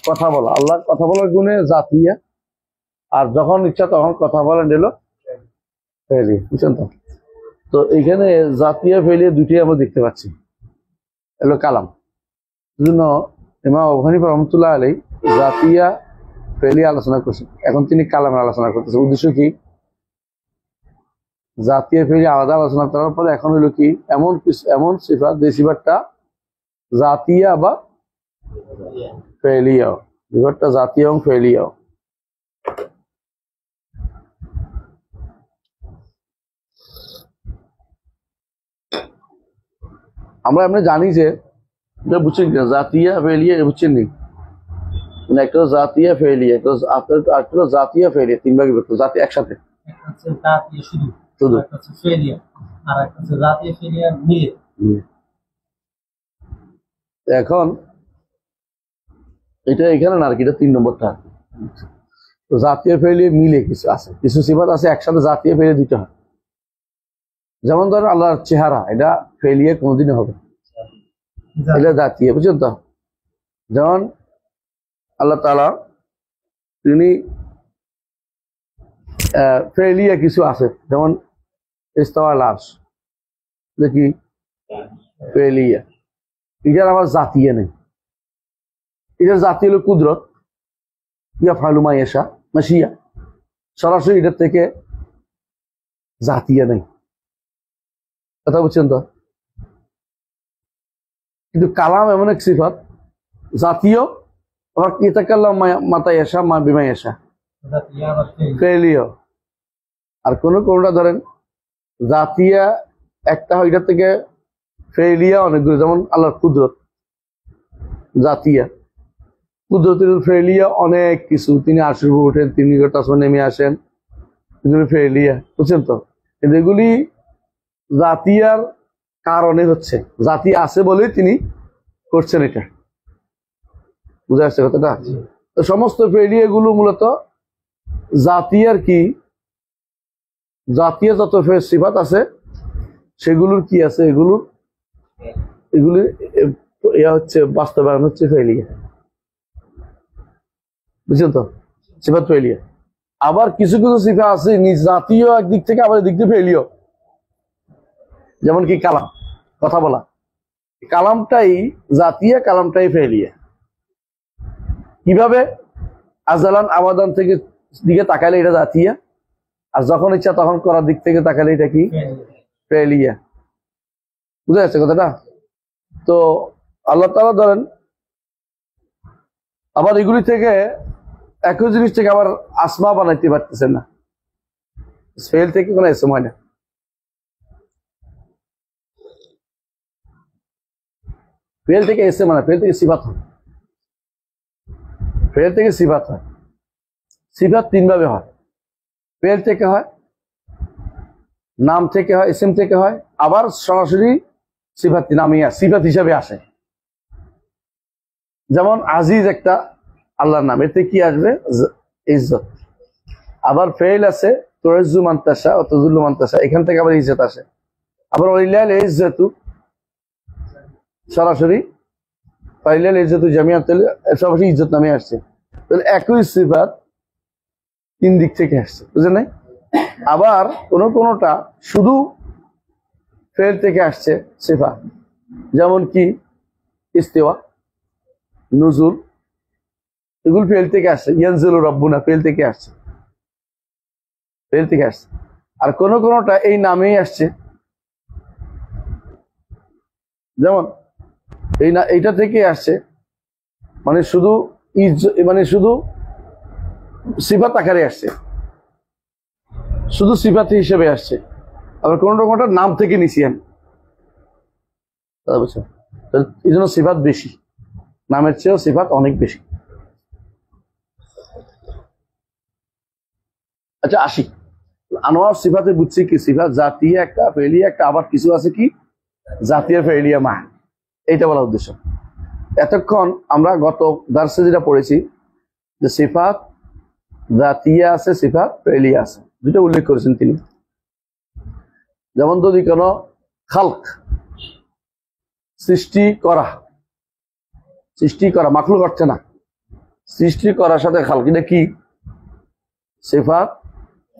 কথা বলা, আল্লাহ কথা বলার গুণে জাতিয়া, আর যখন ইচ্ছা তখন কথা বলেন এলো ফেলি, বুঝছেন তো? তো এইখানে জাতিয়া ফেলিয়া দুইটাই আমরা দেখতে পাচ্ছি, এলো কালাম। এই জন্য ইমাম আবু হানিফা রহমতুল্লাহ আলাইহি জাতিয়া ফেলিয়া আলোচনা করছেন, এখন তিনি কালামের আলোচনা করতেছেন। উদ্দেশ্য কি? জাতীয় ফেলি আলাদা আলোচনা করার পরে এখন হলো কি এমন কিছু, এমন সিফাত যে সিফাতটা জাতিয়া বা ফেলিয়া, সিফাতটা জাতীয় এবং ফেলিয়া। আমরা এমনি জানি যে বুঝছেন কিনা, জাতিয়া ফেলিয়া বুঝছেন নি? মানে একটা জাতিয়া ফেলিয়া, একটা জাতিয়া ফেলিয়া, তিন ভাগে বিভক্ত। জাতি একসাথে শুধু, এখন এটা এখানে না আর কি, এটা 3 নম্বরটা। তো জাতীয় ফেলিয়ে মিলে কিছু আছে, কিছু সিফাত আছে একসাথে জাতীয় ফেলিয়ে দিতে হয়। যেমন ধরো আল্লাহর চেহারা, এটা ফেলিয়ে কোনোদিনই হবে, এটা জাতীয়, বুঝছেন তো? যেমন আল্লাহ তাআলা তিনি ফেলিয়া কিছু আছে, যেমন ইস্তাওয়া লাশ, দেখি ফেলিয়া, এটার আবার জাতীয় নেই। এটার জাতি হলো কুদরত, ইয়া ফালুমা এসা মাসিয়া, সরাসরি এটার থেকে জাতীয় নেই, কথা বুঝছেন তো? কিন্তু কালাম এমন এক সিফাত জাতীয়, আবার ইতাকাল্লাম মাতা এসা মা বিমা এসা ফেলিও। আর কোনটা ধরেন জাতিয়া একটা হয়, এটার থেকে ফেলিয়া অনেকগুলো, যেমন আল্লাহর কুদরত জাতিয়া, কুদরতের ফেলিয়া অনেক কিছু, তিনি আরশের উপর ওঠেন, তিনি আসমানে নেমে আসেন, এগুলি ফেলিয়া, বুঝছেন তো? কিন্তু এগুলি জাতিয়ার কারণে হচ্ছে, জাতি আছে বলেই তিনি করছেন, এটা বুঝা যাচ্ছে কথাটা? তো সমস্ত ফেলিয়া গুলো মূলত জাতিয়ার কি, জাতীয় যত সিফাত আছে সেগুলোর কি আছে, এগুলি হচ্ছে বাস্তবায়ন হচ্ছে ফেলিয়া, বুঝছেন তো? সিফাত ফেলিয়া। আবার কিছু কিছু সিফা আছে নিজ জাতীয় একদিক থেকে, আবার দিক দিয়ে ফেলিও। যেমন কি কালাম, কথা বলা, কালামটাই জাতীয়, কালামটাই ফেলিয়া। কিভাবে? আজালান আবাদান থেকে দিকে তাকালে এটা জাতীয়, আর যখন ইচ্ছা তখন করার দিক থেকে তাকালে এটা কি ফেলিয়া, বুঝা যাচ্ছে কথাটা? তো আল্লাহ তাআলা ধরেন আবার এগুলি থেকে একই জিনিস থেকে আবার আসমা বানাইতে পারতেছেন না, ফেল থেকে কোনো এসম হয় না। ফেল থেকে এসে মানে ফেল থেকে সিফাত হয়, ফেল থেকে সিফাত হয়। সিফাত 3 ভাবে হয়, ফেল থেকে হয়, নাম থেকে হয়, ইসম থেকে হয়, আবার সরাসরি সিফাত নামিয়া সিফাত হিসাবে আসে। যেমন আজিজ একটা আল্লাহর নাম, এতে কি আসবে? ইজ্জত। আবার ফেল আছে তুইজ্জু মান তাশা ওয়া তুযিল্লু মান তাশা, এখান থেকে আবার ইজ্জত আসে। আবার ওয়ালিল্লাহিল ইজ্জাতু, সরাসরি ওয়ালিল্লাহিল ইজ্জাতু জামিআন, তাহলে সরাসরি ইজ্জত নামে আসছে। তাহলে একই সিফাত 3 দিক থেকে আসছে, বুঝলেন না? আবার কোনটা শুধু ফেল থেকে আসছে সিফাত, যেমন কি ইস্তিওয়া, নুজুল, এগুলো ফেল থেকে আসছে। ইয়ানজিলু রাব্বুনা ফেল থেকে আসছে, ফেল থেকে আসছে। আর কোনটা এই নামেই আসছে, যেমন এইটা থেকে আসছে, মানে শুধু মানে শুধু সিফাত আকারে আসছে, শুধু সিফাত হিসেবে আসছে। আবার কোনটা নাম থেকে নিছি আমি, বুঝছো? এই জন্য সিফাত বেশি, নামের চেয়েও সিফাত অনেক বেশি। আচ্ছা আসি, আনোয়ার সিফাতে বুঝছি কি, সিফাত জাতীয় একটা, ফেলিয়া একটা, আবার কিছু আছে কি জাতীয় ফেলিয়া মা, এইটা বলার উদ্দেশ্য। এতক্ষণ আমরা গত দার্সে যেটা পড়েছি যে সিফাত জাতীয় আছে, সিফাত ফেলিয়া আছে, দুটো উল্লেখ করেছেন তিনি। যেমন যদি কোনো খালক, সৃষ্টি করা, মাখলুক অর্থে না, সৃষ্টি করার সাথে খালক, এটা কি? সিফাত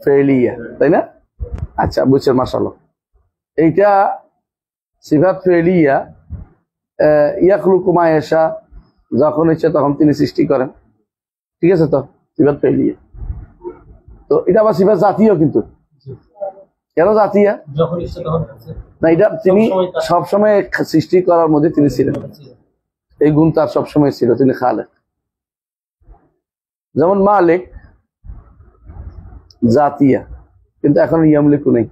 ফেলিয়া, তাই না? আচ্ছা, বুঝছেন, মাশাআল্লাহ। এইটা সিফাত ফেলিয়া, ইয়াখলুকু মা ইয়াশা, যখন ইচ্ছে তখন তিনি সৃষ্টি করেন, ঠিক আছে? তো সিফাত ফেলিয়া, তো এটা আবার সিফাত জাতীয়, কিন্তু কেন জাতীয়? না, এটা তিনি সবসময় সৃষ্টি করার মধ্যে তিনি ছিলেন, এই গুণ তার সবসময় ছিল, তিনি খালেক। যেমন মালিক জাতিয়া, কিন্তু এখন ইয়ামলিকু নেই,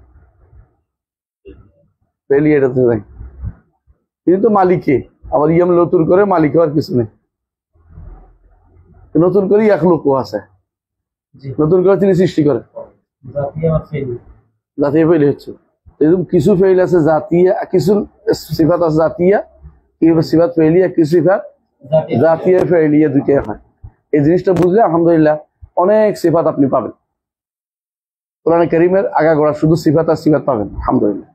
ফেলিয়াটাতে নাই। তিনি তো মালিকে, আবার ইয়াম নতুন করে মালিক হওয়ার কিছু নেই, নতুন করে ইয়াখলুকু আছে, নতুন করে তিনি সৃষ্টি করেন। জাতীয় ফেল হচ্ছে এরকম কিছু ফেল আছে জাতীয়, কিছু সিফাত আছে জাতীয়, সিফাত ফেলিয়া, কিছু সিফাত জাতীয় ফেলিয়া, দুইটাই হয়। এই জিনিসটা বুঝলে আলহামদুলিল্লাহ অনেক সিফাত আপনি পাবেন। কোরআন কারীমের আগাগোড়া শুধু সিফাত আর সিফাত পাবেন আলহামদুলিল্লাহ।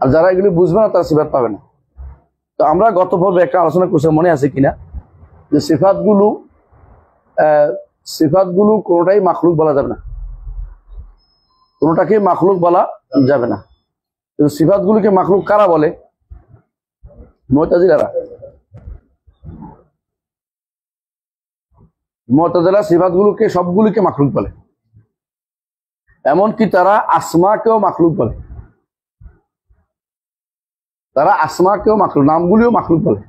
আর যারা এগুলি বুঝবে না তারা সিফাত পাবে না। তো আমরা গত পর্বে একটা আলোচনা করছি, মনে আছে কিনা, যে সিফাতগুলো কোনোটাই মাখলুক বলা যাবে না, কোনোটাকে মাখলুক বলা যাবে না। কিন্তু সিফাতগুলোকে মাখলুক কারা বলে? মুতাজিলারা। মুতাজিলা সিফাতগুলোকে সবগুলোকে মাখলুক বলে, এমনকি তারা আসমাকেও মাখলুক বলে, তারা আসমাকেও মাখলুক, নামগুলিও মাখলুক বলে।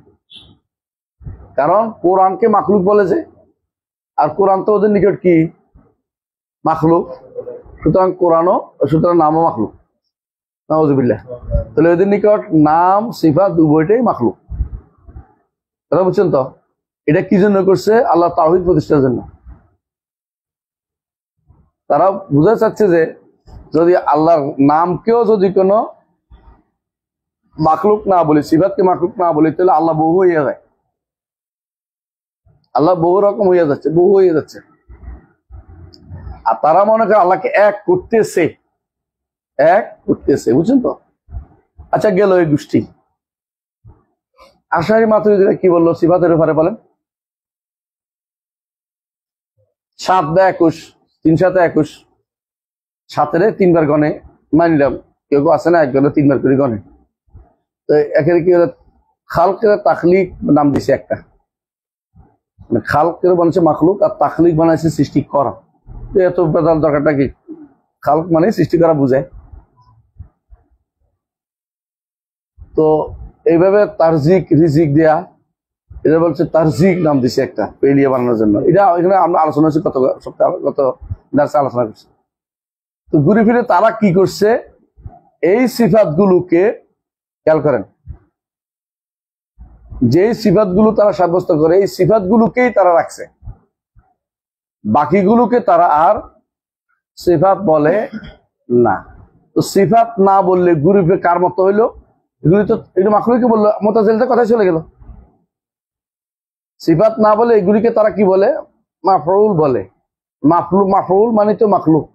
কারণ কোরআনকে মাখলুক বলে যে, আর কোরআন তো ওদের নিকট কি? মাখলুক। সুতরাং কোরআনও, সুতরাং নামও মাখলুক। নাউযুবিল্লাহ। তাহলে ওদের নিকট নাম সিফাত উভয়টাই মাখলুক। তারা বুঝছেন তো? এটা কি জন্য করছে? আল্লাহ তাওহীদ প্রতিষ্ঠার জন্য। তারা বুঝতে চাচ্ছে যে যদি আল্লাহর নামকেও যদি কোনো মাখলুক না বলি, সিফাতকে মাখলুক না বলি, তাহলে আল্লাহ বহু হয়ে যায়, আল্লাহ বহু রকম হয়ে যাচ্ছে, বহু হয়ে যাচ্ছে। আর তারা মনে করে আল্লাহকে এক করতেছে, এক করতেছে, বুঝছেন তো? আচ্ছা, গেল এই গোষ্ঠী। আশারি মাতুরিদীরা কি বললো সিফাতের ব্যাপারে বলেন? 7 বা 21, 3 7 21, 7-এর 3 বার গণে, মানলাম। কেউ আছে না একজনে 3 বার করে গণে। তো এখানে কি হলো, খালকের তাখলিক নাম দিছে একটা, মানে খালকের বানাইছে মাখলুক, আর তাখলিক বানাইছে সৃষ্টি করা। এত বেদাল দরকারটা কি? খালক মানে সৃষ্টি করা বুঝায়। তো এইভাবে তারজিক রিজিক দেয়া, এটা বলছে তারজিক নাম দিছে একটা পেলিয়া বানানোর জন্য। এটা এখানে আমরা আলোচনা করছি, গত সপ্তাহে, গত দার্সে আলোচনা করছি। তো ঘুরে ফিরে তারা কি করছে, এই সিফাত গুলোকে খেয়াল করেন, যে সিফাত গুলো তারা সাব্যস্ত করে, এই সিফাত গুলোকেই তারা রাখছে, বাকিগুলোকে তারা আর সিফাত বলে না। তো সিফাত না বললে ঘুরে ফিরে কার মতো হইলো? এগুলি তো এটা মাখলুককে বললো, মুতাজিলাদের কথাই চলে গেল। সিফাত না বলে এগুলিকে তারা কি বলে? মাফউল বলে। মাফউল মানে তো মাখলুক।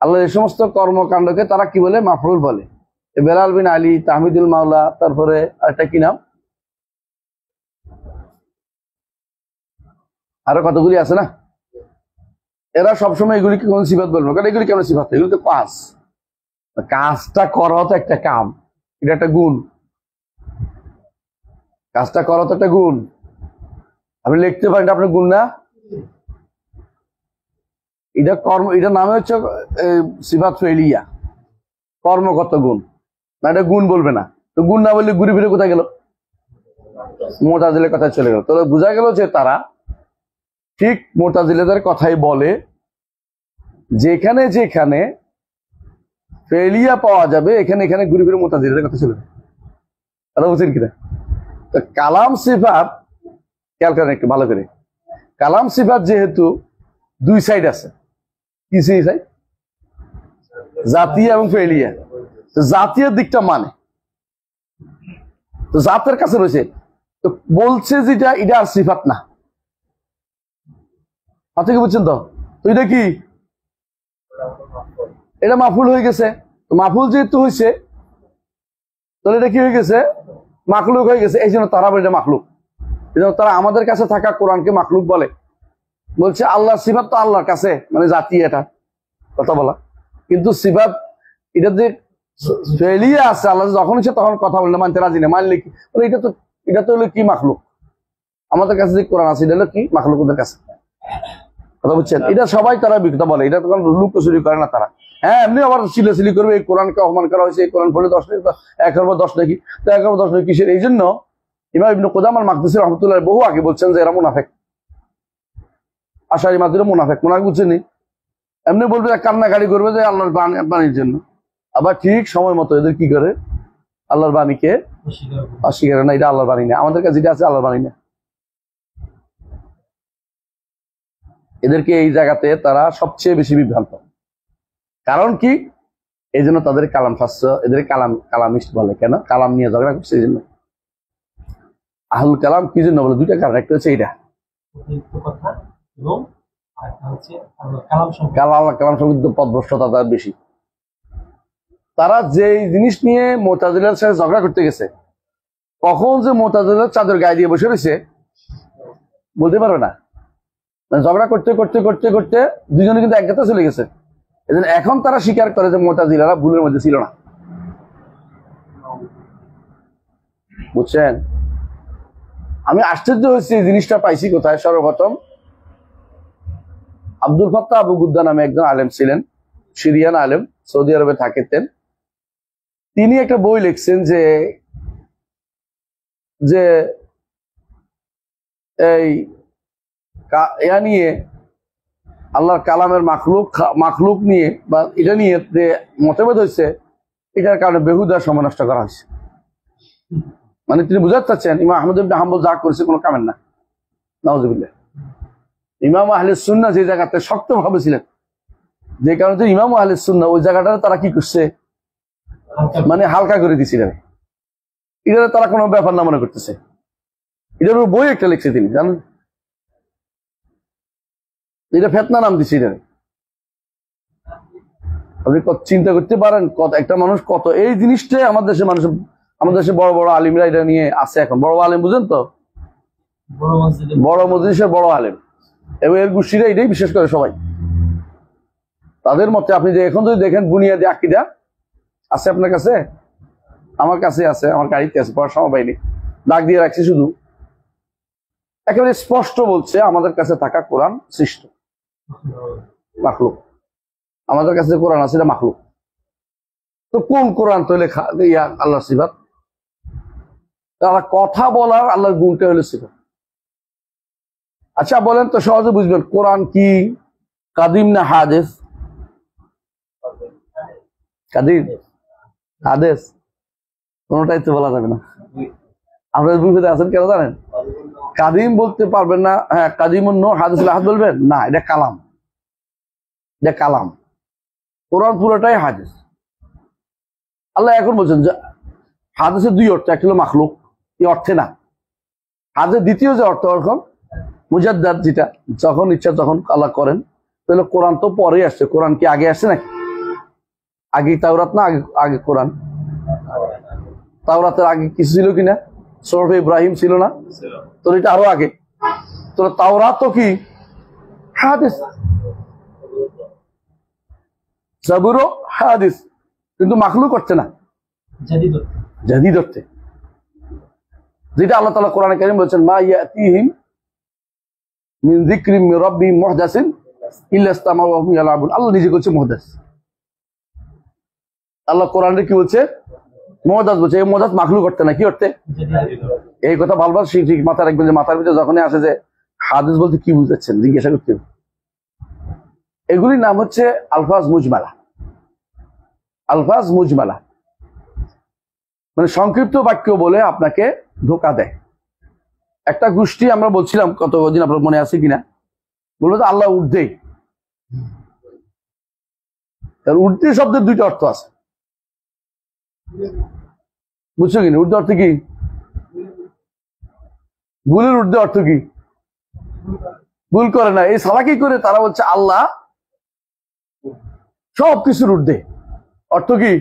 আল্লাহ এই সমস্ত কর্মকাণ্ডকে তারা কি বলে? মাফউল বলে। বেলাল বিন আলী, তাহমিদুল মাওলা, তারপরে আরেকটা কি নাম, আরো কতগুলি আছে না, এরা সবসময় এগুলিকে কোন সিফাত বলবে, কারণ এগুলি কেমন সিফাত? এগুলি তো কাজ, কাজটা করা তো একটা কাম, এটা একটা গুণ। কাজটা করা তো একটা গুণ। আপনি লিখতে পারেন, আপনার গুণ না? এটা কর্ম, এটা নামে হচ্ছে সিফাত ফেলিয়া, কর্মগত গুণ। না, এটা গুণ বলবে না। তো গুণ না বললে ঘুরে ফিরে কোথায় গেল? মুতাজিলার কথায় চলে গেল। তাহলে বোঝা গেল যে তারা ঠিক মুতাজিলাদের কথাই বলে, যেখানে যেখানে ফেলিয়া পাওয়া যাবে এখানে এখানে ঘুরে ফিরে মুতাজিলাদের কথা চলে যাবে। তারা বুঝছেন কিনা? তো কালাম সিফাত খেয়াল করেন একটু ভালো করে। কালাম সিফাত যেহেতু দুই সাইড আছে, কি সাইড? জাতীয় এবং ফেলিয়া। জাতীয় দিকটা মানে তো জাতের কাছে রয়েছে, তো বলছে যেটা এটা আর সিফাত না। আপনি কি বুঝছেন? তো এটা কি? এটা মাফুল হয়ে গেছে। তো মাফুল যেহেতু হয়েছে, তাহলে এটা কি হয়ে গেছে? মাখলুক হয়ে গেছে। এই জন্য তারা বলে এটা মাখলুক। তারা আমাদের কাছে থাকা কোরআনকে মাখলুক বলে, বলছে আল্লাহর সিফাত তো আল্লাহর কাছে, মানে জাতি এটা কথা বলা, কিন্তু সিফাত এটা যে ফেলিয়ে আছে, আল্লাহ যখন ইচ্ছে তখন কথা বলে মানতে রাজি না, মানলে কি এটা তো হলো কি মাখলুক, আমাদের কাছে যে কোরআন আছে এটা হলো কি মাখলুক ওদের কাছে, কথা বুঝছেন? এটা সবাই তারা বিকৃত বলে, এটা তখন লুকোচুরি করে না তারা। হ্যাঁ, এমনি আবার সিলি করবে এই কোরআনকে অপমান করা হয়েছে, এই কোরআন পড়লে 10 নাকি 1/10 নাকি, তো 1/10 নাকি কিসের? এই জন্য ইমাম ইবনে কুদামা আল-মাকদিসি রাহমাতুল্লাহ বহু আগে বলছেন যে এরা মুনাফিক, আশারি মাযুরি মুনাফিক বুঝছেন? এমনি বলবে কান্নাকাটি করবে যে আল্লাহর বাণীর জন্য, আবার ঠিক সময় মতো এদের কি করে আল্লাহর বাণীকে অস্বীকার, না এটা আল্লাহর বাণী না, আমাদের কাছে যেটা আছে আল্লাহর বাণী না। এদেরকে এই জায়গাতে তারা সবচেয়ে বেশি বিভ্রান্ত। কারণ কি? এই জন্য তাদের কালাম শাস্ত্র, এদের কালামিস্ট বলে। কেন? কালাম নিয়ে ঝগড়া করছে এই জন্য। আহলুল কালাম কি জন্য বলে? দুইটা কারণ, একটা হচ্ছে এইটা কালাম সংযুক্ত পদভ্রষ্টতা তার বেশি। তারা যে জিনিস নিয়ে মুতাজিলার সাথে ঝগড়া করতে গেছে, কখন যে মুতাজিলার চাদর গায়ে দিয়ে বসে রয়েছে বলতে পারবে না। ঝগড়া করতে করতে করতে করতে দুজনে কিন্তু একগাতে চলে গেছে। এজন্য এখন তারা স্বীকার করে যে মুতাজিলারা ভুলের মধ্যে ছিল না, বুঝছেন? আমি আশ্চর্য হয়েছি এই জিনিসটা পাইছি কোথায়? সর্বপ্রথম আব্দুল ফাত্তাহ আবু গুদ্দা নামে একজন আলেম ছিলেন, সিরিয়ান আলেম, সৌদি আরবে থাকতেন। তিনি একটা বই লিখছেন যে যে এই নিয়ে আল্লাহর কালামের মাখলুক নিয়ে বা এটা নিয়ে যে মতভেদ হয়েছে, এটার কারণে বেহুদা সময় নষ্ট করা হয়েছে। মানে তিনি বুঝাতে চাচ্ছেন ইমাম আহমদ ইবনে হাম্বল যা করেছে কোনো কামের না, নাউজুবিল্লাহ। ইমাম আহলে সুন্নাহ যে জায়গাতে শক্ত ভাবে ছিলেন, যে কারণে ইমাম আহলে সুন্নাহ ওই জায়গাটা তারা কি করছে, মানে হালকা করে দিচ্ছে। এটা তারা কোনো ব্যাপার না মনে করতেছে। এটার বই একটা লিখছে তিনি, জানেন? এটা ফেতনা নাম দিচ্ছে। এটা আপনি চিন্তা করতে পারেন কত একটা মানুষ কত এই জিনিসটাই আমাদের দেশের মানুষ, আমাদের দেশে বড় বড় আলিমরা এটা নিয়ে আছে এখন। বড় আলিম বুঝেন তো, বড় মজলিসের বড় আলিম এবং এর গোষ্ঠীরা এটাই বিশেষ করে সবাই তাদের মতে। আপনি যে এখন যদি দেখেন বুনিয়াদি আকীদা আছে আপনার কাছে, আমার কাছে আছে, আমার গাড়িতে আছে, পড়ার সময় পাইনি, দাগ দিয়ে রাখছি শুধু। একেবারে স্পষ্ট বলছে আমাদের কাছে থাকা কোরআন সৃষ্ট মাখলুক, আমাদের কাছে যে কোরআন আছে এটা মাখলুক। তো কোন কোরআন তো হলে আল্লাহর সিফাত, তারা কথা বলার আল্লাহর গুণটা হলো সিফাত। আচ্ছা বলেন তো, সহজে বুঝবেন কোরআন কি কাদিম না হাদিস? কাদিম, হাদিস কোনটাই তো বলা যাবে না। আপনারা বুঝতে আছেন কেন জানেন? কাদিম বলতে পারবেন না। হ্যাঁ, কাদিমুন নূহ হাদিস আল আহাদ বলবেন না, এটা কালাম, এটা কালাম। কোরআন পুরোটাই হাদিস। আল্লাহ এখন বলছেন যে হাদিসের দুই অর্থ, একটা হলো মাখলুক, এই অর্থে না। হাদিসের দ্বিতীয় যে অর্থ এখন মুজাদ্দাদ, যেটা যখন ইচ্ছা যখন আল্লাহ করেন। তাহলে কোরআন তো পরে আসছে, কোরআন কি আগে আসছে নাকি? আগে তাওরাত না আগে কোরআন? তাওরাতের আগে কিছু ছিল কিনা? সূরা ইব্রাহিম ছিল না? তো এটা আরো আগে। তো তাওরাত তো কি হাদিস, জাবুরও হাদিস, কিন্তু মাখলুক করছে না, জাদীদ অর্থে। যেটা আল্লাহ তাআলা কোরআনে কারীম বলেছেন মা ইয়াতিহিম মিন যিকরিম মির রাব্বিহিম মুহদাসিন ইল্লা ইসতামাউ ওয়া হুম ইয়ালাবুন। আল্লাহ নিজে বলছে মুহদাস। আল্লাহ কোরআনে কি বলছে? মুহদাস বলছে। এই মুহদাস মাখলুক করতে না, কি করতে? এই কথা ভালভাল ঠিক মাথায় রাখবেন, যে মাথার ভিতরে যখনই আসে যে হাদিস বলতে কি বুঝাচ্ছেন জিজ্ঞাসা করতে হবে। এগুলির নাম হচ্ছে আলফাজ মুজমালা। আলফাজ মুজমালা মানে সংক্ষিপ্ত বাক্য বলে আপনাকে ধোকা দেয়। একটা গোষ্ঠী আমরা বলছিলাম কতদিন, আপনার মনে আছে কিনা, বলবো যে আল্লাহ ঊর্ধ্বে। ঊর্ধ্বে শব্দের দুইটা অর্থ আছে, বুঝছো কিনা? ঊর্ধ্বে অর্থ কি? ভুলের ঊর্ধ্বে অর্থ কি? ভুল করে না, এই সালাকি করে তারা বলছে আল্লাহ সব কিছুর ঊর্ধ্বে। অর্থ কি?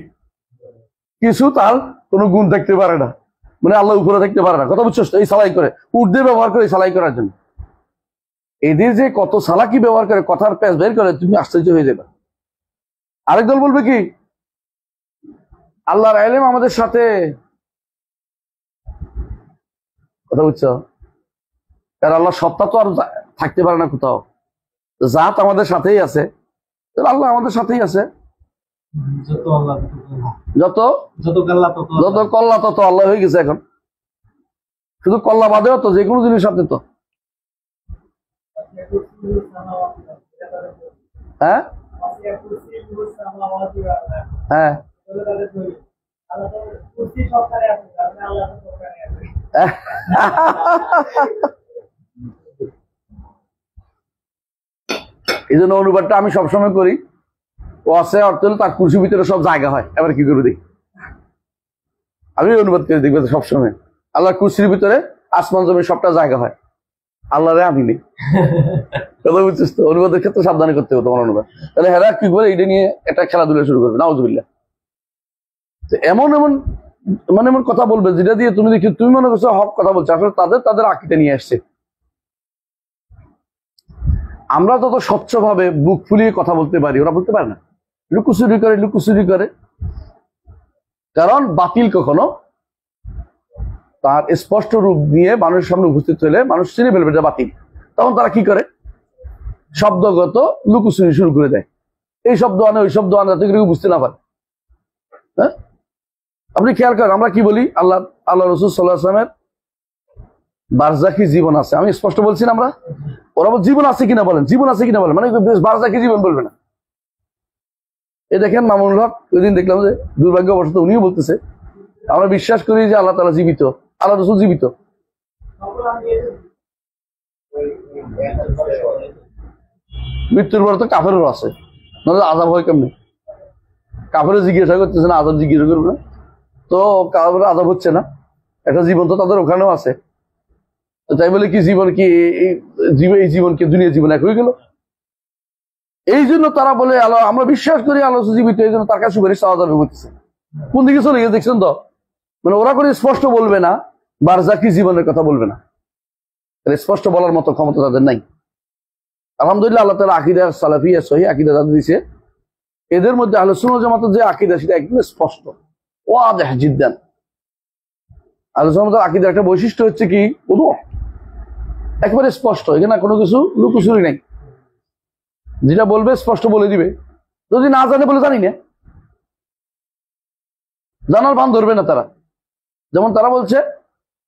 কিছু তার কোনো গুণ থাকতে পারে না, মানে আল্লাহ উপরে থাকতে পারে না, কথা বুঝছো? এই সালাই করে উট দিয়ে ব্যবহার করে সালাই করার জন্য। এদের যে কত সালাকি ব্যবহার করে, কথার প্যাচ বের করে, তুমি আশ্চর্য হয়ে যাবে। আরেক দল বলবে কি আল্লাহর ইলম আমাদের সাথে, কথা বুঝছো? কারণ আল্লাহর সত্তা তো আর থাকতে পারে না কোথাও, জাত আমাদের সাথেই আছে, আল্লাহ আমাদের সাথেই আছে। যত কল্লা তত আল্লাহ হয়ে গেছে এখন, শুধু কল্লা বাদেও তো যে কোনো জিনিস সাথে তো। হ্যাঁ হ্যাঁ এই জন্য অনুবাদটা আমি সবসময় করি, ও আছে অর্থ হলো তার কুরসির ভিতরে সব জায়গা হয়। এবার কি করে দেখি, আমি অনুবাদ করে দেখবো সবসময় আল্লাহর কুরসির ভিতরে আসমান জমি সবটা জায়গা হয়, আল্লাহরে আমি নেই। কথা বুঝছিস তো? অনুবাদের ক্ষেত্রে সাবধানে করতে হবে তোমার অনুবাদ। তাহলে হেরা কি বলে এটা নিয়ে একটা খেলাধুলা শুরু করবে, নাউজুবিল্লাহ। এমন এমন মানে এমন কথা বলবে যেটা দিয়ে তুমি দেখি তুমি মনে করছো হক কথা বলছো, আসলে তাদের আকীদা নিয়ে আসছে। আমরা তত স্বচ্ছভাবে বুক ফুলিয়ে কথা বলতে পারি, ওরা বলতে পারে না, লুকুচুরি করে। কারণ বাতিল কখনো তার স্পষ্ট রূপ নিয়ে মানুষের সামনে উপস্থিত হলে মানুষ চিনে ফেলবে এটা বাতিল। তখন তারা কি করে, শব্দগত লুকুচুরি শুরু করে দেয়, এই শব্দ আনে ওই শব্দ আনে, যাতে কেউ বুঝতে না পারে। হ্যাঁ, আপনি খেয়াল করেন আমরা কি বলি, আল্লাহ রাসূল সাল্লাল্লাহু আলাইহি ওয়াসাল্লামের বারজাখি জীবন আছে, আমি স্পষ্ট বলছি না আমরা? ওরা জীবন আছে কিনা বলেন, জীবন আছে কিনা বলেন, মানে বারজাখি জীবন বলবে না। এই দেখেন মামুনুল হক ওই দিন দেখলাম যে দুর্ভাগ্যবশত উনিও বলতেছে আমরা বিশ্বাস করি যে আল্লাহ তাআলা জীবিত, আল্লাহ রাসূল জীবিত। মৃত্যুর পর তো কাফেরও আছে, আযাব হয় কেমনে? কাফেরও জিজ্ঞাসা করতেছে না, আযাব জিজ্ঞাসা করবে না তো? কাফের আযাব হচ্ছে না, একটা জীবন তো তাদের ওখানেও আছে। তাই বলে কি জীবন কি এই জীবন কি দুনিয়া জীবন এক হয়ে গেল? এই জন্য তারা বলে আল্লাহ আমরা বিশ্বাস করি আল্লাহ জীবিত, এই জন্য তার কাছে সুপারিশ চাওয়া যাবে বলতেছে। কোন দিকে চলে গিয়ে দেখছেন তো? মানে ওরা করে স্পষ্ট বলবে না, বারজাকি জীবনের কথা বলবে না, স্পষ্ট বলার মতো ক্ষমতা তাদের নাই। আলহামদুলিল্লাহ আল্লাহ তাআলা আকীদা সালাফিয়া সহিহ আকীদা তাদের দিয়েছে। এদের মধ্যে আহলে সুন্নাহ ওয়াল জামাতের যে আকীদা সেটা একদম স্পষ্ট, ওয়াদিহ জিদ্দান। আহলে সুন্নাহ ওয়াল জামাতের আকীদার একটা বৈশিষ্ট্য হচ্ছে কি, একেবারে স্পষ্ট, এখানে কোনো কিছু লুকোচুরি নাই, যেটা বলবে স্পষ্ট বলে দিবে। যদি না জানে বলে জানি না, জানার ভান ধরবে না তারা। যেমন তারা বলছে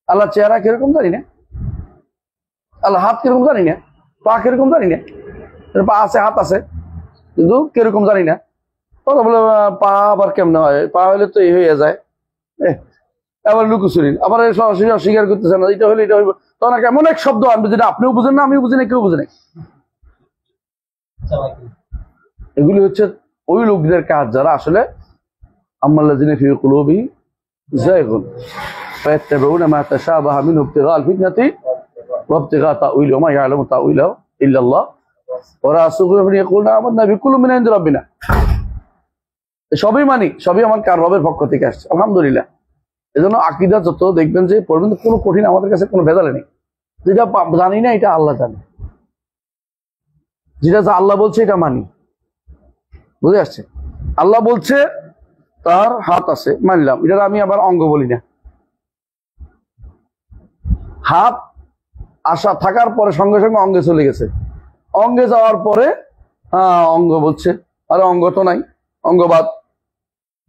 আল্লাহ চেহারা কিরকম জানি না, আল্লাহ হাত কিরকম জানি না, পা কিরকম জানি না, পা আছে হাত আছে কিন্তু কিরকম জানি না। কথা বলে পা আবার কেমনে হয়, পা হলে তো এই হয়ে যায়, আবার লুকোচুরি, আবার সরাসরি অস্বীকার করতেছে না, এটা হলে এটা হইব। তখন এমন এক শব্দ আনবে যেটা আপনিও বুঝেন না, আমিও বুঝি না, কেউ বুঝে নাই। এগুলি হচ্ছে ওই লোকদের কাজ যারা আসলে আম্মাল্লাযিনা ফি কুলুবিহিম যায়গুন ফায়াত্তাবিউনা মা তাশাবাহা মিনহু ইবতিগাআল ফিতনাতি ওয়া ইবতিগাআ তাউইলিহি ওয়া মা ইয়ালামু তাউইলাহু ইল্লাল্লাহ ওয়া রাসূলুহু ইয়াকুলুনা আমান্না বিকুল্লিন মিন ইনদি রাব্বিনা। সবই মানি, সবই আমার কার রবের পক্ষ থেকে আসছে, আলহামদুলিল্লাহ। এজন্য আকীদা যত দেখবেন যে পড়বেন কোনো কঠিন আমাদের কাছে কোনো ভেজাল নেই। যেটা জানি না এটা আল্লাহ জানে, যেটা আল্লাহ বলছে এটা মানি, বুঝে আসছে? আল্লাহ বলছে তার হাত আছে, মানলাম, এটা আমি আবার অঙ্গ বলি না। হাত আসা থাকার পরে সঙ্গে সঙ্গে অঙ্গে চলে গেছে, অঙ্গে যাওয়ার পরে অঙ্গ বলছে, আরে অঙ্গ তো নাই, অঙ্গবাদ।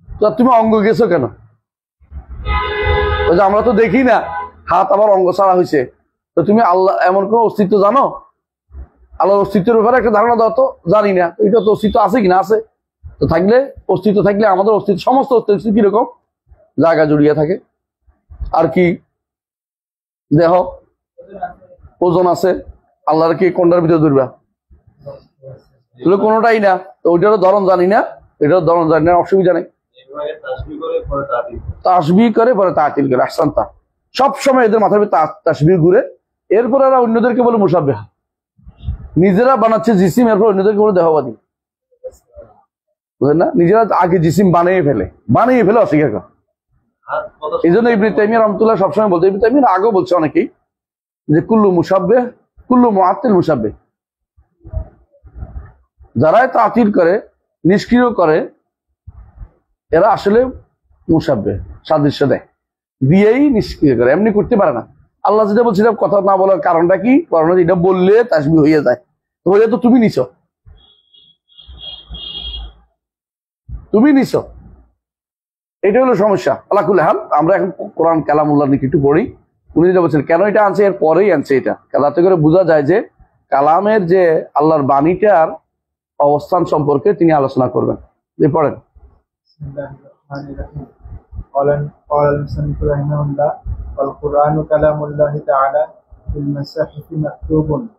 তো তুমি অঙ্গ গেছো কেন? ওই যে আমরা তো দেখি না, হাত আবার অঙ্গ ছাড়া হয়েছে। তো তুমি আল্লাহ এমন কোন অস্তিত্ব জানো? আল্লাহর অস্তিত্বের ব্যাপারে একটা ধারণা দাও তো। জানি না, এটা তো অস্তিত্ব আছে কিনা? আছে তো, থাকলে অস্তিত্ব থাকলে আমাদের অস্তিত্ব, সমস্ত অস্তিত্ব কিরকম জায়গা জড়িয়ে থাকে। আর কি দেহ, ওজন আছে, আল্লাহর কি কোনটার ভিতরে ধরবা? কোনোটাই না। তো ওইটারও ধরন জানি না, এটারও ধরন জানি না, অসুবিধা নেই। তাসবিহ করে পরে তাতিল করে, আহসানতা। সবসময় এদের মাথার ভিতরে তাসবিহ ঘুরে, এরপর এরা অন্যদেরকে বলে মুসাব্বিহ, নিজেরা বানাচ্ছে জিসিম, এরপর অন্যদেরকে বলে দেহবাদী। বুঝলেন না? নিজেরা আগে জিসিম বানিয়ে ফেলে অস্বীকার করে। এই জন্য ইবনে তাইমিয়া রাহমাতুল্লাহ সবসময় বলতে, ইবনে তাইমিয়া আগেও বলছে অনেকেই, যে কুল্লু মুশাব্বিহ কুল্লু মুআত্তিল মুশাব্বিহ, যারা তাতিল করে, নিষ্ক্রিয় করে, এরা আসলে মুশাব্বিহ, সাদৃশ্য দেয়, দিয়েই নিষ্ক্রিয় করে, এমনি করতে পারে না। আল্লাহ যেটা বলছিলাম কথা না বলার কারণটা কি? কারণ এটা বললে তাসবিহ হয়ে যায়, হয়ে তো তুমি নিছো, তুমি নিছো, এটা হলো সমস্যা। আল্লাহ কুল্লি হাল, আমরা এখন কোরআন কালামুল্লাহ নিয়ে একটু পড়ি। উনি যেটা বলছেন কেন এটা আনছে, এর পরেই আনছে এটা, যাতে করে বোঝা যায় যে কালামের যে আল্লাহর বাণীটার অবস্থান সম্পর্কে তিনি আলোচনা করবেন। যে পড়েন।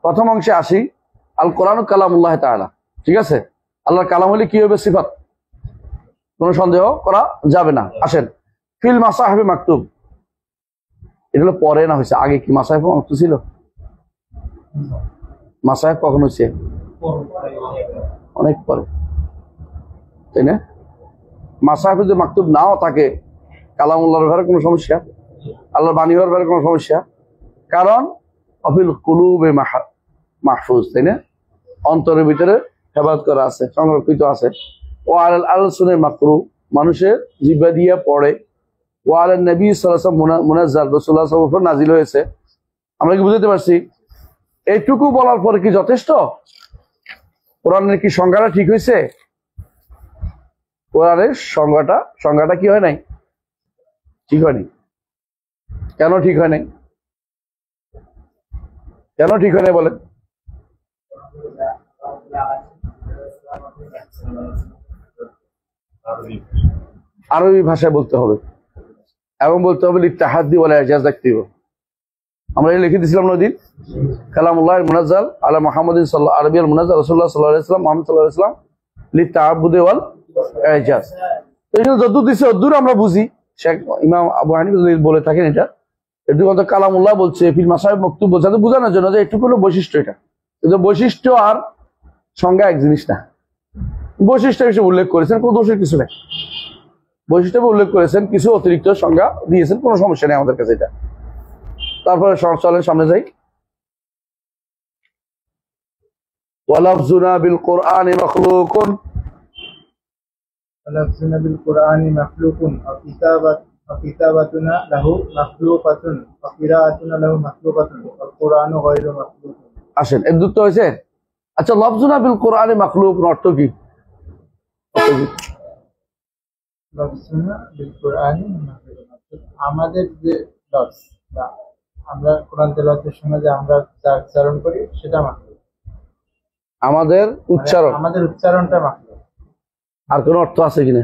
প্রথম অংশে আসি, আল কোরআন কালামুল্লাহ তাআলা, ঠিক আছে? আল্লাহর কালাম হলে কি হবে? সিফাত, কোনো সন্দেহ করা যাবে না। আসেন, ফিল মাসাহিফে মাকতুব, এটা হলো পরে না হয়েছে, আগে কি মাসাহিফে মাকতুব ছিল? মাসাহিফ কখন হয়েছে? অনেক পরে, তাই না? মাসাহিফে যদি মাকতুব নাও থাকে, কালামুল্লাহর ব্যাপারে কোনো সমস্যা, আল্লাহর বাণী হওয়ার ব্যাপারে কোনো সমস্যা, কারণ অফিল কুলুবে মাহফুজ, তাই না? অন্তরের ভিতরে হেফাজত করা আছে, সংরক্ষিত আছে। ও আল আলসুনে মাকরু, মানুষের জিহ্বা দিয়ে পড়ে। ও আল নবী সাল্লাল্লাহু আলাইহি ওয়াসাল্লাম মুনাজ্জাল, রাসূলুল্লাহ সাল্লাল্লাহু আলাইহি ওয়াসাল্লাম নাজিল হয়েছে। আমরা কি বুঝতে পারছি? এইটুকু বলার পরে কি যথেষ্ট? কোরআনের কি সংজ্ঞাটা ঠিক হয়েছে? কোরআনের সংজ্ঞাটা কি হয় নাই? ঠিক হয়নি। কেন ঠিক হয় নাই? কেন ঠিক হয় নাই বলেন? আরবি ভাষায় বলতে হবে, এবং বলতে হবে লিত্তাহাদ্দি ওয়াল ইজাজ রাখতে হবে। আমরা লিখে দিয়েছিলাম নদীন কালামুল্লাহ মুনাজ্জাল আলা মুহাম্মাদিন সাল্লাল্লাহু আরবিয়াল মুনাজ্জাল রাসূলুল্লাহ সাল্লাল্লাহু আলাইহি ওয়াসাল্লাম মুহাম্মদ সাল্লাল্লাহু আলাইহি ওয়াসাল্লাম লিত্তাআব্বুদি ওয়াল ইজাজ। তো এটা যতদূর দিছে ততদূর আমরা বুঝি। শেখ ইমাম আবু হানিফা বলে থাকেন এটা, এটুকু কথা কালামুল্লাহ বলছে, ফিল মাসাহিফ মাকতুব বলছে, বোঝানোর জন্য যে এটুকু হলো বৈশিষ্ট্য। এটা কিন্তু বৈশিষ্ট্য আর সংজ্ঞা এক জিনিস না। বৈশিষ্ট্য হিসেবে উল্লেখ করেছেন, কোনো দোষের কিছু নেই। বৈশিষ্ট্য উল্লেখ করেছেন, কিছু অতিরিক্ত সংজ্ঞা দিয়েছেন, কোনো সমস্যা নেই আমাদের কাছে এটা। তারপরে চলেন সামনে যাই। ওয়ালাফযুনা বিল কুরআনি মাখলুকুন, ওয়ালাফযুনা বিল কুরআনি মাখলুকুন ওয়া কিতাবাতুনা লাহু মাখলুকাতুন ওয়া কিরাআতুনা লাহু মাখলুকাতুন ওয়াল কুরআনু গায়রু মাখলুকুন। আসেন, এর দুটো হয়েছে। আচ্ছা, লাফযুনা বিল কুরআনি মাখলুকুন অর্থ কি? লাফযুনা বিল কুরআনি মাখলুকুন, আমাদের যে লফজ, আমরা কোরআন তেলাওয়াতের সময় যে আমরা যা উচ্চারণ করি সেটা মাখলুক, আমাদের উচ্চারণ, আমাদের উচ্চারণটা মাখলুক। আর কোন অর্থ আছে কিনা?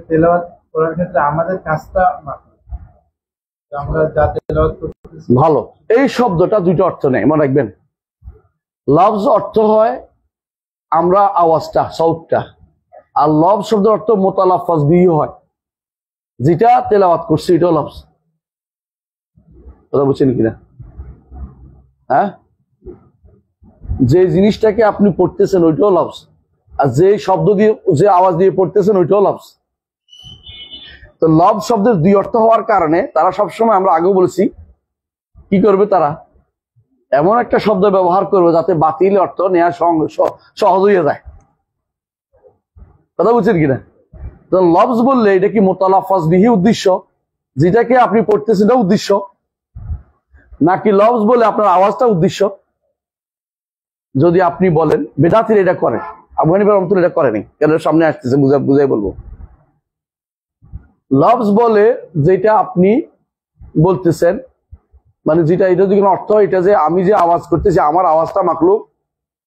তেলাওয়াত করার ক্ষেত্রে আমাদের কাজটা মাখলুক, আমরা যা তেলাওয়াত করতেছি। ভালো, এই শব্দটা দুইটা অর্থ নেই, মনে রাখবেন। লফজ অর্থ হয় আমরা আওয়াজটা, সাউন্ডটা, আর লফজ শব্দের অর্থ মুতালাফফাজ বিহি হয়, যেটা তেলাওয়াত করছে এটাও লফজ। কথা বুঝছেন কিনা? হ্যাঁ, যে জিনিসটাকে আপনি পড়তেছেন ওইটাও লফজ, আর যে শব্দ দিয়ে, যে আওয়াজ দিয়ে পড়তেছেন ওইটাও লফজ। তো লফজ শব্দের দুই অর্থ হওয়ার কারণে তারা সবসময়, আমরা আগেও বলেছি, কি করবে তারা? এমন একটা শব্দ ব্যবহার করবে যাতে বাতিল অর্থ নেওয়া সহজ হয়ে যায়। কথা বুঝছেন কিনা? তো লফজ বললে এটা কি মুতালাফফাজ বিহি উদ্দেশ্য, যেটাকে আপনি পড়তেছেন এটা উদ্দেশ্য, নাকি লফজ বলে আপনার আওয়াজটা উদ্দেশ্য? যদি আপনি বলেন বেদাতিরা এটা করে, আবু হানিফা রাহমাতুল্লাহ এটা করেনি, কেন সামনে আসতেছে বুঝাই বলবো। লফজ বলে যেটা আপনি বলতেছেন, মানে যেটা, এটা যদি কোনো অর্থ, এটা যে আমি যে আওয়াজ করতেছি আমার আওয়াজটা মাখলুক,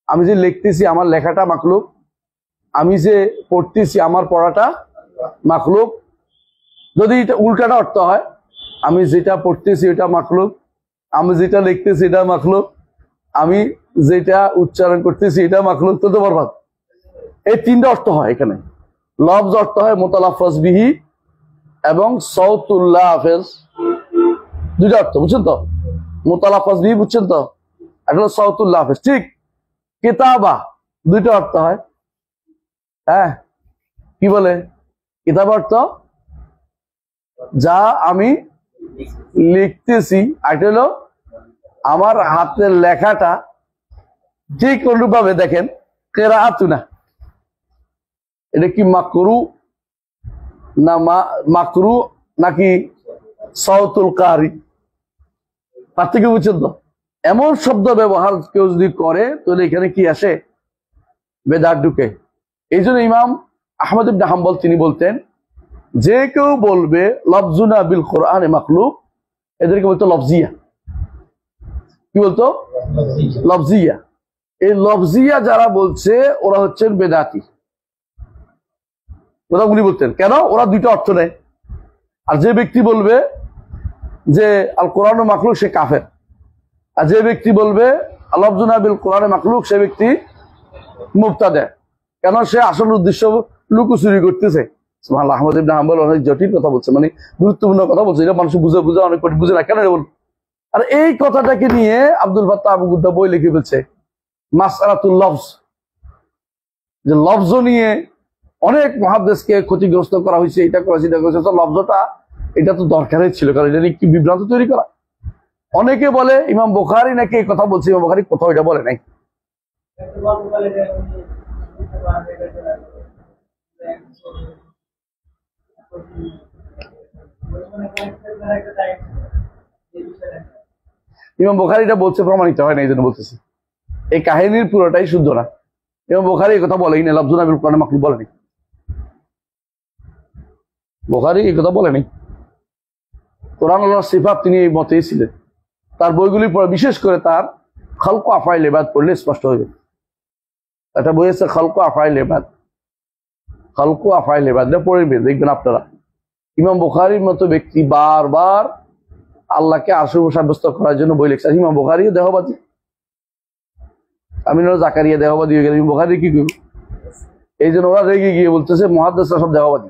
আমি যে লিখতেছি আমার লেখাটা মাখলুক, আমি যে পড়তেছি আমার পড়াটা মাখলুক। যদি এটা উল্টাটা অর্থ হয়, আমি যেটা পড়তেছি এটা মাখলুক, আমি যেটা লিখতেছি এটা মাখলুক, আমি যেটা উচ্চারণ করতেছি এটা মাখলুক, তো বরবাদ। এই তিনটা অর্থ হয় এখানে। লফজ অর্থ হয় মুতালাফফাজ বিহি এবং সাউতুল্লাহ হাফেজ, দুইটা অর্থ বুঝছেন তো, মুতালাফাজ বিহি বুঝছেন তো, একটা হলো সাউতুল লাফেজ। ঠিক কিতাবা দুইটা অর্থ হয়। হ্যাঁ, কি বলে কিতাব অর্থ যা আমি লিখতেছি, এটা হলো আমার হাতের লেখাটা। ঠিক অনুরূপভাবে দেখেন কেরাআতুনা, এটা কি মাকরু না মাকরু নাকি সাউতুল কারি, পার্থক্য বুঝছেন তো? এমন শব্দ ব্যবহার কেউ যদি করে তাহলে এখানে কি আসে, বেদাত ঢুকে। এই জন্য ইমাম আহমদ ইবনে হাম্বল তিনি বলতেন, যে কেউ বলবে লফজুনা বিল কোরআনে মাখলুক, এদেরকে বলতো লফজিয়া। কি বলতো? লফজিয়া। এই লফজিয়া যারা বলছে ওরা হচ্ছেন বেদাতি। উনি বলতেন কেন, ওরা দুইটা অর্থ নেয়। আর যে ব্যক্তি বলবে যে আল কোরআন মাখলুক সে কাফের, আর যে ব্যক্তি বলবে লফজুনা বিল কোরআনে মাখলুক সে ব্যক্তি মুবতাদি। কেন, সে আসল উদ্দেশ্য লুকোচুরি করতেছে। আহমদ ইবনে হাম্বল অনেক জটিল কথা বলছে, মানে গুরুত্বপূর্ণ কথা বলছে, এটা মানুষ বুঝে অনেক বুঝে না। কেন বল? আর এই কথাটাকে নিয়ে আব্দুল ফাত্তাহ আবু গুদ্দা বই লিখে ফেলছে মাসআলাতুল লফজ, যে লফজ নিয়ে অনেক মুহাদ্দিসকে ক্ষতিগ্রস্ত করা হয়েছে, এটা করা সেটা করেছে। তো লফজটা এটা তো দরকারই ছিল, কারণ এটা নিয়ে কি বিভ্রান্ত তৈরি করা। অনেকে বলে ইমাম বুখারী নাকি এই কথা বলছে, ইমাম বুখারী কোথাও এটা বলে নাই। ইমাম বুখারী এটা বলছে প্রমাণিত হয় না, এই জন্য বলতেছি। এই কাহিনীর পুরোটাই শুদ্ধ না। ইমাম বুখারী এই কথা বলেই না, লফজুনা বিল কোরআনে মাখলুক বলেনি। বুখারী এই কথা বলেনি। কোরআন আল্লাহর সিফাত তিনি এই মতেই ছিলেন। তার বইগুলি পড়ে, বিশেষ করে তার খালকু আফআইল ইবাদ পড়লে স্পষ্ট হয়ে যাবে। একটা বই আছে খালকু আফআইল ইবাদ, খালকু আফআইল ইবাদ, পড়বেন, দেখবেন আপনারা ইমাম বুখারীর মতো ব্যক্তি বারবার আল্লাহকে আরশের উপর সাব্যস্ত করার জন্য বই লিখছে। ইমাম বুখারী দেহবাদী, আমিনুল জাকারিয়া দেহবাদী হয়ে গেল, ইমাম বুখারী কি করবে? এই জন্য ওরা রেগে গিয়ে বলতেছে মুহাদ্দিসরা সব দেহবাদী,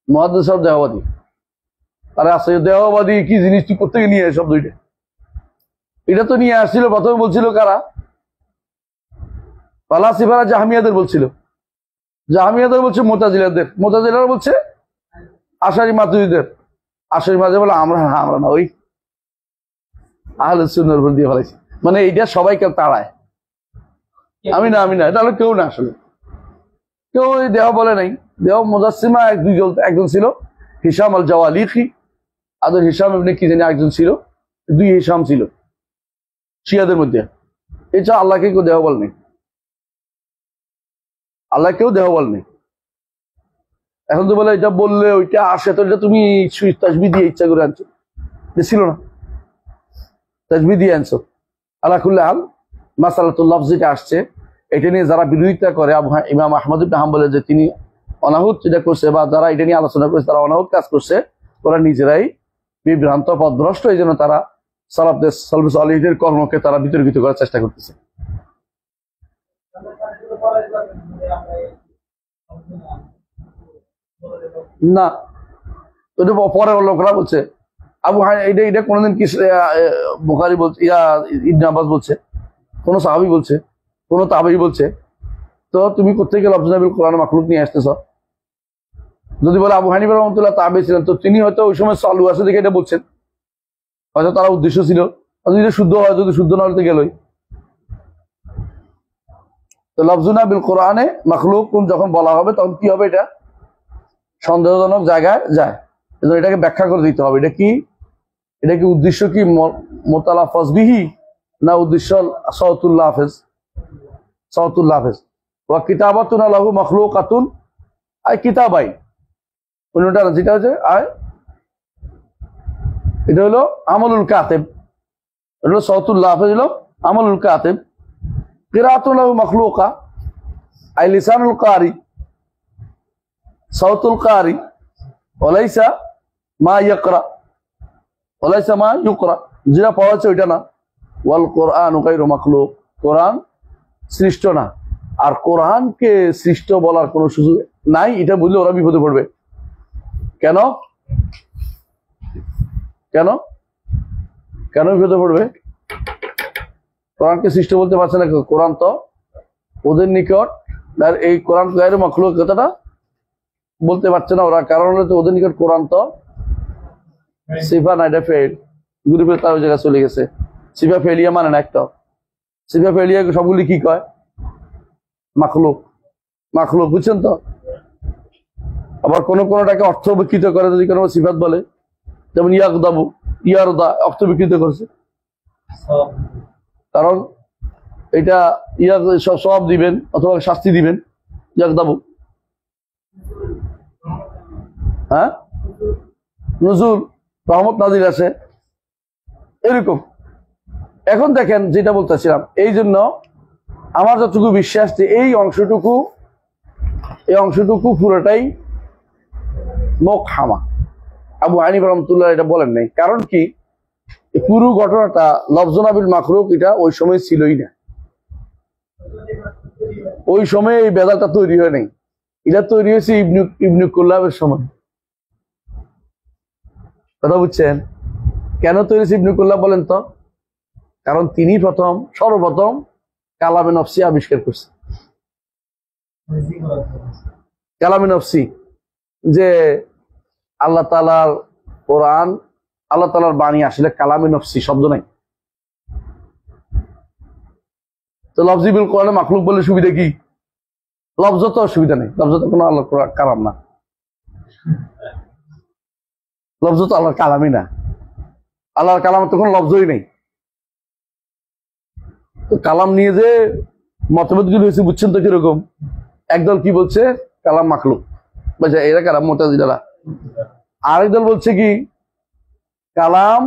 মুহাদ্দিস সব দেহবাদী। আরে আছে দেহবাদী কি জিনিস, তুই কোথেকে নিয়ে সব দুইটা? এটা তো নিয়ে আসছিল, প্রথমে বলছিল কারা? ফালাসিফারা জাহমিয়াদের বলছিল, জাহমিয়াদের বলছে মুতাজিলাদের, মুতাজিলারা বলছে আশারি মাতুরিদের, আশারি মাঝে বলে আমরা না, ওই আহলে সুন্নাহর উপর দিয়ে ফেলাইছি। মানে এইটা সবাইকে তাড়ায়, আমি না, এটা হলো কেউ না, আসলে কেউ ওই দেহ বলে নাই। দেহ মুজাসসিমা একজন ছিল হিশাম আল জাওয়ালিকি, আদর হিশাম ইবনে কি জানি একজন ছিল, দুই হিশাম ছিল শিয়াদের মধ্যে। এটা আল্লাহকে কেউ দেহ বল নেই, আল্লাহ কেউ দেহ বল নেই। এখন তো বলে এটা বললে ওইটা আসে, তো এটা তুমি তাসবিহ দিয়ে ইচ্ছা করে আনছো, ছিল না তাসবিহ দিয়ে আনছো। আল্লাহ কুল্লি হাল মাসালাতুল লফজ যেটা আসছে, এটা নিয়ে যারা বিরোধিতা করে ইমাম আহমদ ইবনে হাম্বলের, যে তিনি অনাহুত যেটা করছে বা যারা এটা নিয়ে আলোচনা করেছে তারা অনাহুত কাজ করছে, ওরা নিজেরাই বিভ্রান্ত পথভ্রষ্ট। এই জন্য তারা সালাফদের সালেহীদের কর্মকে তারা বিতর্কিত করার চেষ্টা করতেছে। না, ওটা পরে লোকরা বলছে। আবু এটা কোনোদিন কি বুখারী বলছে, ইবনে আব্বাস বলছে, কোন সাহাবী বলছে, কোন তাবেঈ বলছে? তো তুমি কোত্থেকে লফজুনা বিল কোরআনে মাখলুক নিয়ে আসতেছ? যদি বলে আবু হানিফা রাহমাতুল্লাহ তাবেঈ ছিলেন, তো তিনি হয়তো ওই সময় চালু আছে দেখে এটা বলছেন, হয়তো তারা উদ্দেশ্য ছিল। যদি এটা শুদ্ধ হয়, যদি শুদ্ধ না হলে তো গেলই। তো লফজুনা বিল কোরআনে মাখলুক যখন বলা হবে তখন কি হবে? এটা সন্দেহজনক জায়গায় যায়, এটাকে ব্যাখ্যা করে দিতে হবে। এটা কি উদ্দেশ্য কি মুতালাফাজ বিহি, না উদ্দেশ্য সাউতুল লাফেজ? সাউতুল লাফেজ ওয়া কিতাবাতুন লাহু মাখলুকাতুন আই কিতাবাই, কোনটা যেটা হচ্ছে আয়, এটা হলো আমলুল কাতিব, এটা হলো সাউতুল লাফেজ, হলো আমলুল কাতিব। কিরাআতুন লাহু মাখলুকা আই লিসানুল কারি, সাউতুল কারি ওয়ালাইসা মা ইয়াকরা, ওয়ালাইসা মা ইউকরা, যেটা পড়া হচ্ছে ওইটা না। ওয়াল কোরআনু গায়রু মাখলুক, কোরআন সৃষ্ট না। আর কোরআনকে সৃষ্ট বলার কোনো সুযোগ নাই, এটা বুঝলে ওরা বিপদে পড়বে। কেন? কেন কেন বিপদে পড়বে? কোরআনকে সৃষ্টি বলতে পারছে না, কোরআন তো ওদের নিকট এই কোরআন গায়ের মখলুক কথাটা বলতে পারছে না ওরা, কারণ হলো ওদের নিকট কোরআন তো সিফা না, এটা ফেল, গ্রুপে তার জায়গায় চলে গেছে। সিফা ফেলিয়া মানে না, একটা সিফা ফেলিয়া সবগুলি কি কয়? মাখলুক, মাখলুক, বুঝছেন তো? আবার কোনটাকে অর্থ বিকৃত করে যদি কোনো সিফাত বলে, যেমন ইয়াকদাবু, ইয়ারদা অর্থ বিকৃত করছে, কারণ এটা ইয়া সব দিবেন অথবা শাস্তি দিবেন। ইয়াকদাবু, হ্যাঁ, নজুল, রহমত নাজির আছে, এরকম। এখন দেখেন যেটা বলতেছিলাম, এই জন্য আমার যতটুকু বিশ্বাস যে এই অংশটুকু পুরোটাই মোকহামা। আবু হানিফ রহমতুল্লাহ এটা বলেন নাই, কারণ কি পুরো ঘটনাটা লফজনাবিল মাখলুক এটা ওই সময় ছিলই না, ওই সময় এই বেদালটা তৈরি হয় নাই, এটা তৈরি হয়েছে ইবনু কুল্লাবের সময়। কথা বুঝছেন? কেন তৈরি হয়েছে ইবনু কুল্লাব বলেন তো? কারণ তিনি সর্বপ্রথম কালামে নফসি আবিষ্কার করছে। কালামে নফসি, যে আল্লাহ তাআলার কোরআন, আল্লাহ তাআলার বাণী আসলে কালামে নফসি শব্দ নাই। তো লফজি বিল কোরআনে মাখলুক বলে সুবিধা কি? লফজ তো অসুবিধা নেই, লফজ তো কোনো আল্লাহর কালাম না, লফজ তো আল্লাহর কালামই না, আল্লাহর কালাম তো কোনো লফজই নেই। তো কালাম নিয়ে যে মতভেদ গুলো হয়েছে বুঝছেন তো কিরকম? একদল কি বলছে কালাম মাখলুক, বলছে এরা কালাম মুতাজিলা। আরেক দল বলছে কি কালাম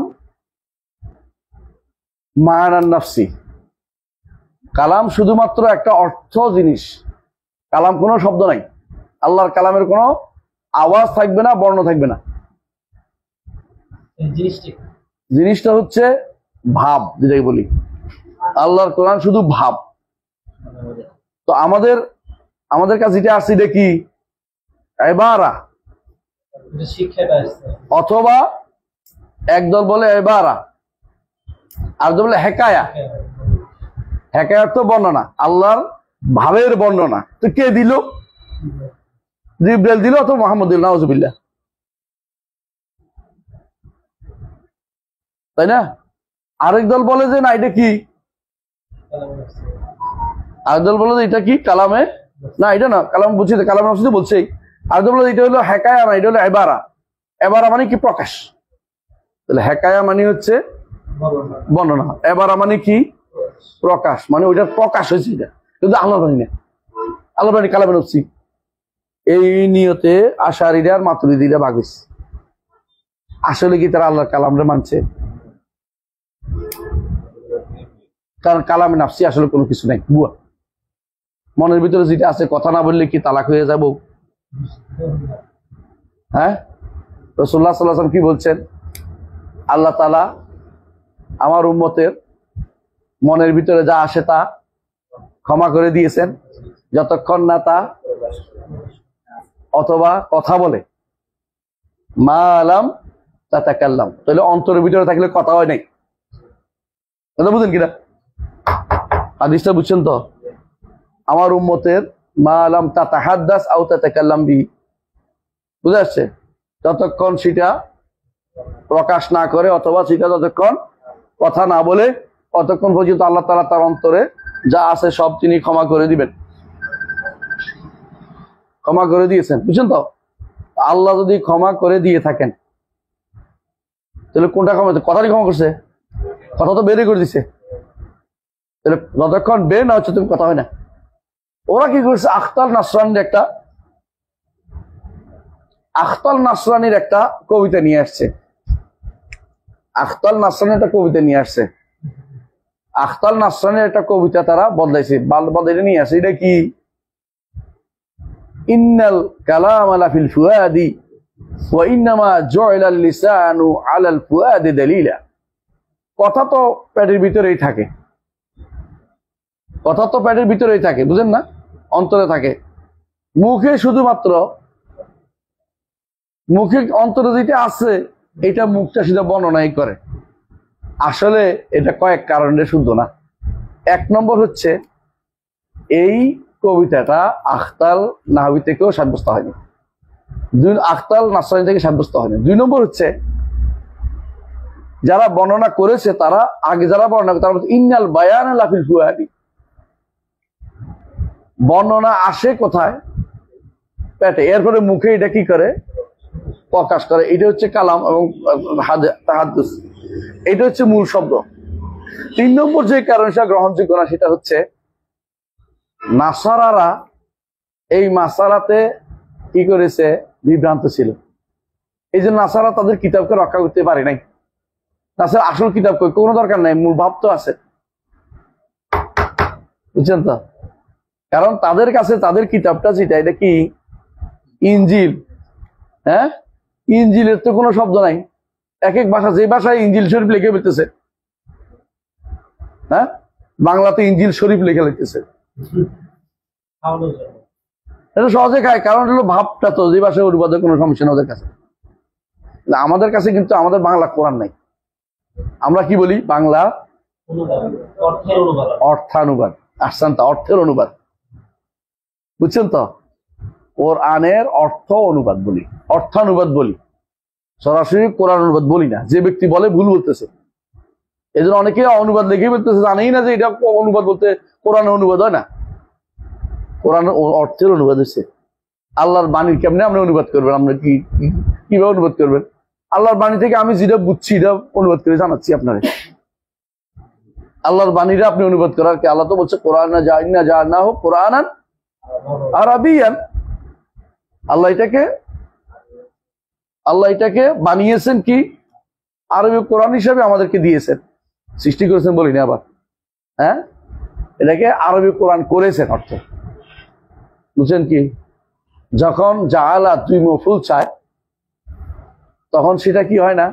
মানান নাফসি, কালাম শুধুমাত্র একটা অর্থ জিনিস, কালাম কোনো শব্দ নাই, আল্লাহর কালামের কোনো আওয়াজ থাকবে না, বর্ণ থাকবে না। জিনিসটা হচ্ছে ভাব, যেটাই বলি আল্লাহর কোরআন শুধু ভাব। তো আমাদের কাছে যেটা আসছে এটা কি? ইবারা, অথবা একদল বলে ইবারা, আর দল বলে হেকায়া। হেকায়ার তো বর্ণনা, আল্লাহর ভাবের বর্ণনা। তো কে দিল? জিবরাইল দিল অথবা মুহাম্মদ দিল, নাউজুবিল্লাহ, তাই না? আরেক দল বলে যে না এটা কি, আরেক দল বলে যে এটা কি কালামে না, এটা না কালাম বুঝছি, কালাম নফসি বলছেই। আরেক দল বলে এটা হলো হেকায়া না, এটা হলো এবারা। এবারা মানে কি? প্রকাশ। তাহলে হেকায়া মানে হচ্ছে বর্ণনা, এবারা মানে কি? প্রকাশ। মানে ওইটার প্রকাশ হয়েছে এটা, কিন্তু আল্লাহর বাণী না, আল্লাহর বাণী কালামে নফসি। এই নিয়তে আশারীরা আর মাতুরিদীরা ভাগ হইছে। আসলে কি তারা আল্লাহর কালামরে মানছে? কারণ কালামে নাফসি আসলে কোনো কিছু নাই, বুয়া। মনের ভিতরে যেটা আছে, কথা না বললে কি তালাক হয়ে যাব? হ্যাঁ, রাসূলুল্লাহ সাল্লাল্লাহু আলাইহি ওয়াসাল্লাম কি বলছেন? আল্লাহ তাআলা আমার উম্মতের মনের ভিতরে যা আসে তা ক্ষমা করে দিয়েছেন, যতক্ষণ না তা অথবা কথা বলে, মা আলাম তাতাকাল্লাম। তাহলে অন্তরের ভিতরে থাকলে কথা হয় নাই, কথা বুঝেন কিনা? হাদিসটা বুঝছেন তো? আমার উম্মতের মা আলাম তাতাহাদ্দাস আও তাতাকাল্লাম বি, বুঝে আসছে? যতক্ষণ সেটা প্রকাশ না করে অথবা সেটা যতক্ষণ কথা না বলে, ততক্ষণ পর্যন্ত আল্লাহ তাআলা তার অন্তরে যা আছে সব তিনি ক্ষমা করে দিবেন, ক্ষমা করে দিয়েছেন, বুঝছেন তো? আল্লাহ যদি ক্ষমা করে দিয়ে থাকেন তাহলে কোনটা ক্ষমা? কথারই ক্ষমা করছে, কথা তো বেরই করে দিছে। তাহলে যতক্ষণ বের না হচ্ছে তুমি কথা হয় না। ওরা কি করছে? আখতাল নাসরানির একটা কবিতা নিয়ে আসছে। আখতাল নাসরানির একটা কবিতা নিয়ে আসছে। আখতাল নাসরানির একটা কবিতা তারা বদলাইছে, বদলাইতে নিয়ে আসছে। এটা কি? ইন্নাল কালাম আলা ফিল ফুয়াদি ওয়া ইন্নামা জুইলাল লিসানু আলাল ফুয়াদি দালিলা। কথা তো পেটের ভিতরেই থাকে, কথা তো পেটের ভিতরেই থাকে, বুঝেন না? অন্তরে থাকে। মুখে শুধুমাত্র, মুখে অন্তরে যেটা আছে এটা মুখটা সেটা বর্ণনাই করে। আসলে এটা কয়েক কারণে শুদ্ধ না। এক নম্বর হচ্ছে এই কবিতাটা আখতাল নাহবি থেকেও সাব্যস্ত হয়নি, আখতাল নাসরানী থেকে সাব্যস্ত হয়নি। 2 নম্বর হচ্ছে যারা বর্ণনা করেছে তারা আগে যারা বর্ণনা করে তারা বলছে ইন্নাল বায়ান লাফিল ফুয়াদি, বর্ণনা আসে কোথায়? পেটে, এরপরে মুখে এটা কি করে? প্রকাশ করে। এটা হচ্ছে কালাম এবং তাহাদ্দুস, এটা হচ্ছে মূল শব্দ। 3 নম্বর যে কারণ সেটা গ্রহণযোগ্য না, সেটা হচ্ছে নাসারারা এই মাসালাতে কি করেছে? বিভ্রান্ত ছিল। এই যে নাসারা তাদের কিতাবকে রক্ষা করতে পারে নাই। নাসার আসল কিতাব কোনো দরকার নাই, মূল ভাব তো আছে, বুঝছেন তো? কারণ তাদের কাছে তাদের কিতাবটা যেটা, এটা কি? ইনজিল। হ্যাঁ, ইনজিলের তো কোনো শব্দ নাই। এক এক ভাষা, যে ভাষায় ইনজিল শরীফ লিখে ফেলতেছে, হ্যাঁ, বাংলাতে ইনজিল শরীফ লিখে লিখতেছে। এটা সহজে খায়, কারণ হলো ভাবটা তো যে ভাষায় অনুবাদের কোনো সমস্যা নেই ওদের কাছে। আমাদের কাছে কিন্তু আমাদের বাংলা কোরআন নাই। আমরা কি বলি? বাংলা অর্থানুবাদ। আসছেন তো, অর্থের অনুবাদ, বুঝছেন তো? কোরআনের অর্থ অনুবাদ বলি, অর্থানুবাদ বলি, সরাসরি কোরআন অনুবাদ বলি না। যে ব্যক্তি বলে ভুল বলতেছে। এই জন্য অনেকে অনুবাদ লিখে বলতেছে, জানেই না যে এটা অনুবাদ বলতে কোরআনের অনুবাদ হয় না, কোরআনের অর্থের অনুবাদ হচ্ছে। আল্লাহর বাণী কেমনে আপনি অনুবাদ করবেন? আমরা কিভাবে অনুবাদ করবেন? আল্লাহর বাণী থেকে আমি যেটা বুঝছি এটা অনুবাদ করে জানাচ্ছি আপনারে। আল্লাহর বাণীরা আপনি অনুবাদ করার কি? আল্লাহ তো বলছে কোরআন না হোক কোরআন আরাবিয়ান। আল্লাহ এটাকে বানিয়েছেন কি? আরবি কোরআন হিসাবে আমাদেরকে দিয়েছেন, সৃষ্টি করেছেন বলি না আবার, হ্যাঁ, এটাকে আরবি কোরআন করেছেন অর্থ, বুঝছেন কি? যখন জাআলা 2 মফুল চায় তখন সেটা কি হয় না?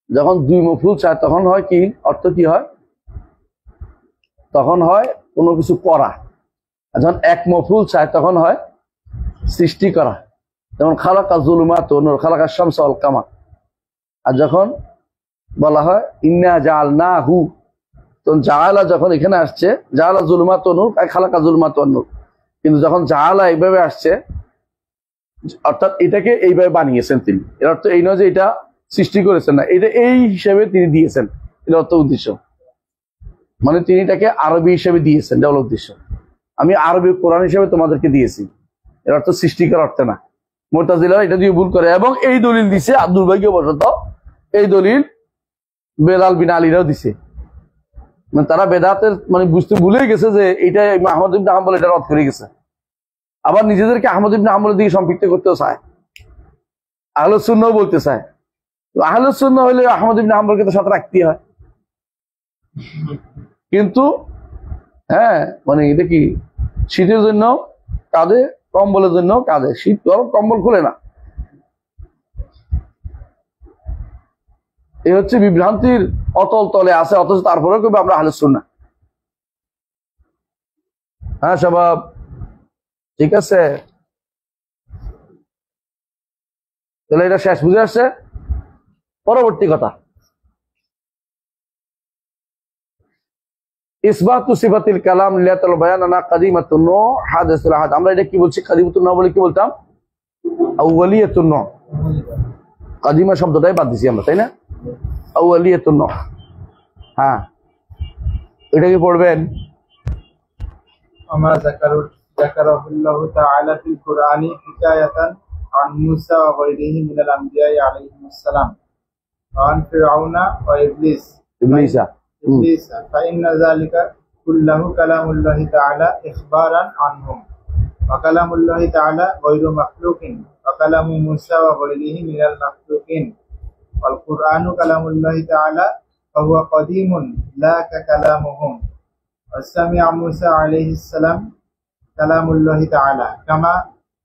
যখন 2 মফুল চায় তখন হয় কি? অর্থ কি হয়? তখন হয় কোনো কিছু করা। আর যখন 1 মফুল চায় তখন হয় সৃষ্টি করা। যেমন খালাকা যুলুমাত ওয়া নূর, খালাকা শামস ওয়াল কামার। আর যখন বলা হয় ইন্না জাআলনাহু, তখন জাআলা যখন এখানে আসছে, জাআলা যুলুমাত ওয়া নূর, খালাকা যুলুমাত ওয়া নূর। কিন্তু যখন জাআলা এইভাবে আসছে, অর্থাৎ এটাকে এইভাবে বানিয়েছেন তিনি, এর অর্থ এই নয় যে এটা সৃষ্টি করেছেন না, এটা এই হিসেবে তিনি দিয়েছেন, এর অর্থ উদ্দেশ্য। মানে তিনি এটাকে আরবি হিসেবে দিয়েছেন, এটা হলো উদ্দেশ্য। আমি আরবি কোরআন হিসেবে তোমাদেরকে দিয়েছি, এর অর্থ সৃষ্টি করার অর্থ না। মুতাজিলারা এটা দিয়ে ভুল করে এবং এই দলিল দিছে, আর দুর্ভাগ্যবশত এই দলিল বেলাল বিন আলীরাও দিছে। মানে তারা বেদাতের মানে বুঝতে ভুলে গেছে যে এটা আহমদ ইবনে হাম্বল এটা রদ করে গেছে। আবার নিজেদেরকে আহমদ ইবনে হাম্বলের দিকে সম্পৃক্ত করতেও চায়, আহলুস সুন্নাহও বলতে চায়। আহলুস সুন্নাহ হইলে আহমদ ইবনে হাম্বলকে তো সাথে রাখতেই হয়। কিন্তু হ্যাঁ, মানে এটা কি? শীতের জন্য কাঁদে, কম্বলের জন্য কাঁদে। শীত গরম, কম্বল খুলে না। এই হচ্ছে বিভ্রান্তির অতল তলে আছে, অথচ তারপরেও কেউ আমরা আহলুস সুন্নাহ। হ্যাঁ সবাব, ঠিক আছে? তাহলে এটা শেষ বুঝে আসছে। পরবর্তী কথা, ইসবাতু সিফাতিল কালাম লিয়াতুল বায়ান আনা কাদিমাতুন নূহ হাদিসুল আহাদ। আমরা এটা কি বলছি? কাদিমাতুন নূহ বলে কি বলতাম? আউয়ালিয়াতুন নূহ। কাদিমা শব্দটাই বাদ দিছি আমরা, তাই না? আউয়ালিয়াতুন নূহ, হ্যাঁ, এটা কি পড়বেন? আমা যাকারাহুল্লাহু তাআলা ফিল কুরআনি হিকায়াতান আন মূসা ওয়া গায়রিহি মিনাল আমবিয়া'i আলাইহিমুস সালাম ওয়া আন ফিরআউনা ওয়া ইবলিসা فإن ذلك كله كلام الله تعالى إخبارا عنهم وكلام الله تعالى غير مخلوق وكلام موسى وغيره من المخلوقين والقرآن كلام الله تعالى فهو قديم لا ككلامهم وسمع موسى عليه السلام كلام الله تعالى كما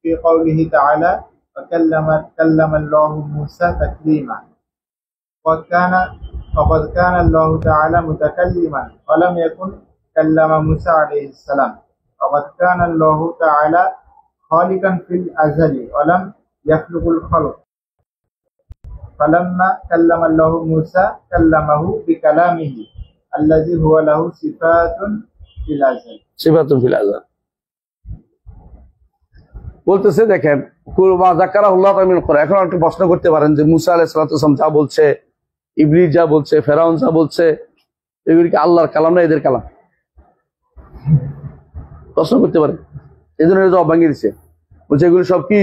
في قوله تعالى وكلم الله موسى تكليما وقد كان الله تعالى متكلما ولم يكن كلم موسى عليه السلام وقد كان الله تعالى خالقا في الأزل ولم يخلق الخلق فلما كلم الله موسى كلمه بكلامه الذي هو له صفات في الأزل সিফাতুন ফিল আযাল। বলতেছে দেখেন কুরবা যাকারাহুল্লাহ তাআলা মিন কুরআন। এখন একটু প্রশ্ন করতে পারেন যে মুসা আলাইহিস সালাম যা বলছে, ইবলিস যা বলছে, ফেরাউন যা বলছে, এগুলি কি আল্লাহর কালাম না এদের কালাম? প্রশ্ন করতে পারে। এই জন্য জবাব ভাঙিয়ে দিচ্ছে, বলছে এগুলি সব কি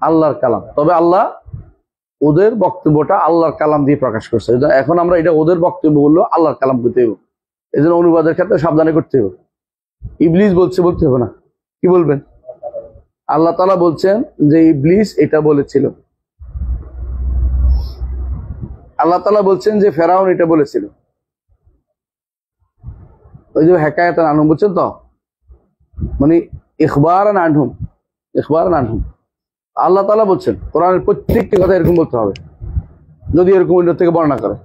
আল্লাহর কালাম, তবে আল্লাহ ওদের বক্তব্যটা আল্লাহর কালাম দিয়ে প্রকাশ করছে। এখন আমরা এটা ওদের বক্তব্য বললো আল্লাহর কালাম করতে হবে, এই জন্য অনুবাদের ক্ষেত্রে সাবধানে করতে হবে। ইবলিস বলছে বলতে হবে না, কি বলবেন? আল্লাহ তাআলা বলছেন যে ইবলিস এটা বলেছিল, আল্লাহ তাআলা বলছেন যে ফেরাউন এটা বলেছিল। ওই যে হেকায়াত আনহুম, বুঝছেন তো, মানে ইখবারান আনহুম, ইখবারান আনহুম। আল্লাহ তাআলা বলছেন কোরআনের প্রত্যেকটি কথা এরকম বলতে হবে, যদি এরকম অন্য থেকে বর্ণনা করে।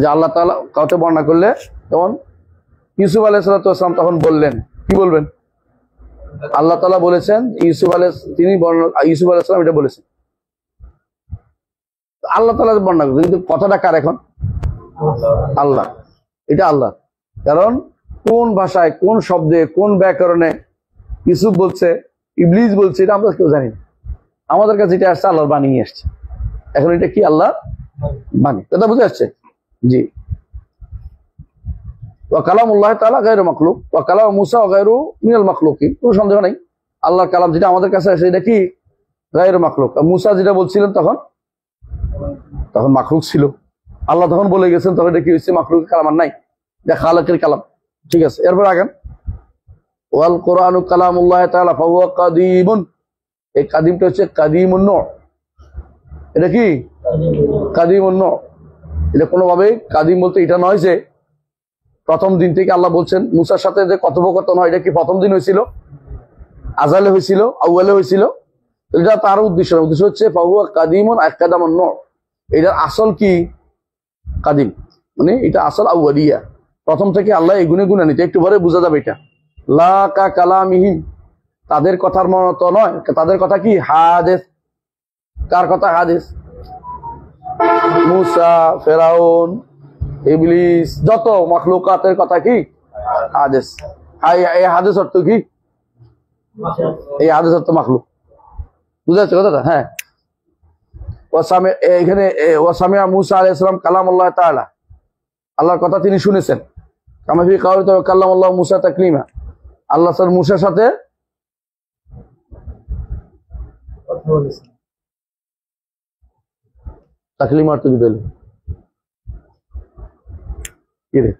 যে আল্লাহ তাআলা কাউকে বর্ণনা করলে, যেমন ইউসুফ আলাইহিস সালাম তখন বললেন, কি বলবেন? আল্লাহ তাআলা বলেছেন ইউসুফ আলাইহিস সালাম এটা বলেছেন, আল্লাহ তাআলা বর্ণনা করছেন, কিন্তু কথাটা কার এখন? আল্লাহ। এটা আল্লাহ, কারণ কোন ভাষায়, কোন শব্দে, কোন ব্যাকরণে ইউসুফ বলছে, ইবলিস বলছে, এটা আমরা কেউ জানি না। আমাদের কাছে এটা আসছে আল্লাহর বাণী নিয়ে আসছে। এখন এটা কি আল্লাহ বাণী, কথা বুঝে আসছে? জি। ওয়া কালামুল্লাহ তাআলা গায়রু মাখলুক ওয়া কালাম মুসা গায়রু মিনাল মাখলুকিন। কোনো সন্দেহ নাই আল্লাহর কালাম যেটা আমাদের কাছে আসে এটা কি গায়রু মাখলুক। মুসা যেটা বলছিলেন তখন মাখলুক ছিল, আল্লাহ তখন বলে গেছেন, তখন এটা কি হয়েছে? মাখলুকের কালাম আর নাই, এটা খালিকের কালাম। ঠিক আছে, এরপর আগান। ওয়াল কোরআনু কালামুল্লাহ তাআলা ফাহুয়া কাদীমুন। এই কাদিমটা হচ্ছে কাদিমুন নূহ। এটা কি কাদিমুন নূহ? এটা কোনোভাবে কাদিম বলতে এটা নয় যে প্রথম দিন থেকে আল্লাহ বলছেন মুসার সাথে যে কথোপকথন হয়, এটা কি প্রথম দিন হয়েছিল, আজালে হয়েছিল, আউয়ালে হয়েছিল? এটা তার উদ্দেশ্য না। উদ্দেশ্য হচ্ছে ফাহুয়া কাদিমুন আকাদামুন নূহ। এটার আসল কি কাদিম, মানে এটা আসল আউয়ালিয়া, প্রথম থেকে আল্লাহ এই গুণে গুণে নিতে। একটু পরে বোঝা যাবে এটা। লা কা কালামিহিম, তাদের কথার মতো নয়। তাদের কথা কি হাদিস। কার কথা হাদিস? মুসা, ফেরাউন, ইবলিস, যত মাখলুকাতের কথা কি হাদিস। এই হাদিস অর্থ কি? এই হাদিস অর্থ মাখলুক। বুঝা যাচ্ছে কথাটা? হ্যাঁ। এখানে ওয়াসামিয়া মুসা আলাইহিস সালাম কালামুল্লাহ তাআলা, আল্লাহর কথা তিনি শুনেছেন। কামা ফি কাওলিহি কাল্লামাল্লাহু মুসা তাকলিমা, আল্লাহ স্যার মুসার সাথে কথা বলেছেন। তাকলিমা অর্থ কি দিল? কি রে?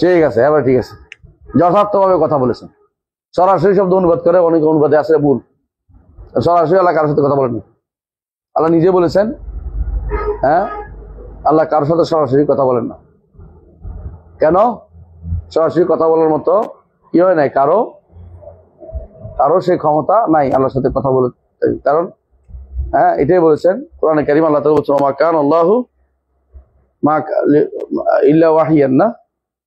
ঠিক আছে, এবার ঠিক আছে, যথার্থভাবে কথা বলেছেন। সরাসরি শব্দ অনুবাদ করে, অনেক অনুবাদে আছে ভুল। সরাসরি আল্লাহ কারোর সাথে কথা বলেননি। আল্লাহ নিজে বলেছেন, হ্যাঁ, আল্লাহ কারোর সাথে সরাসরি কথা বলেন না। কেন? সরাসরি কথা বলার মতো কি হয় নাই, কারো সেই ক্ষমতা নাই আল্লাহর সাথে কথা বলে। কারণ হ্যাঁ, এটাই বলেছেন কোরআনে কারীম, আল্লাহ তাআলা বলেছেন মা কান আল্লাহু মা ইল্লা ওয়াহিয়ান না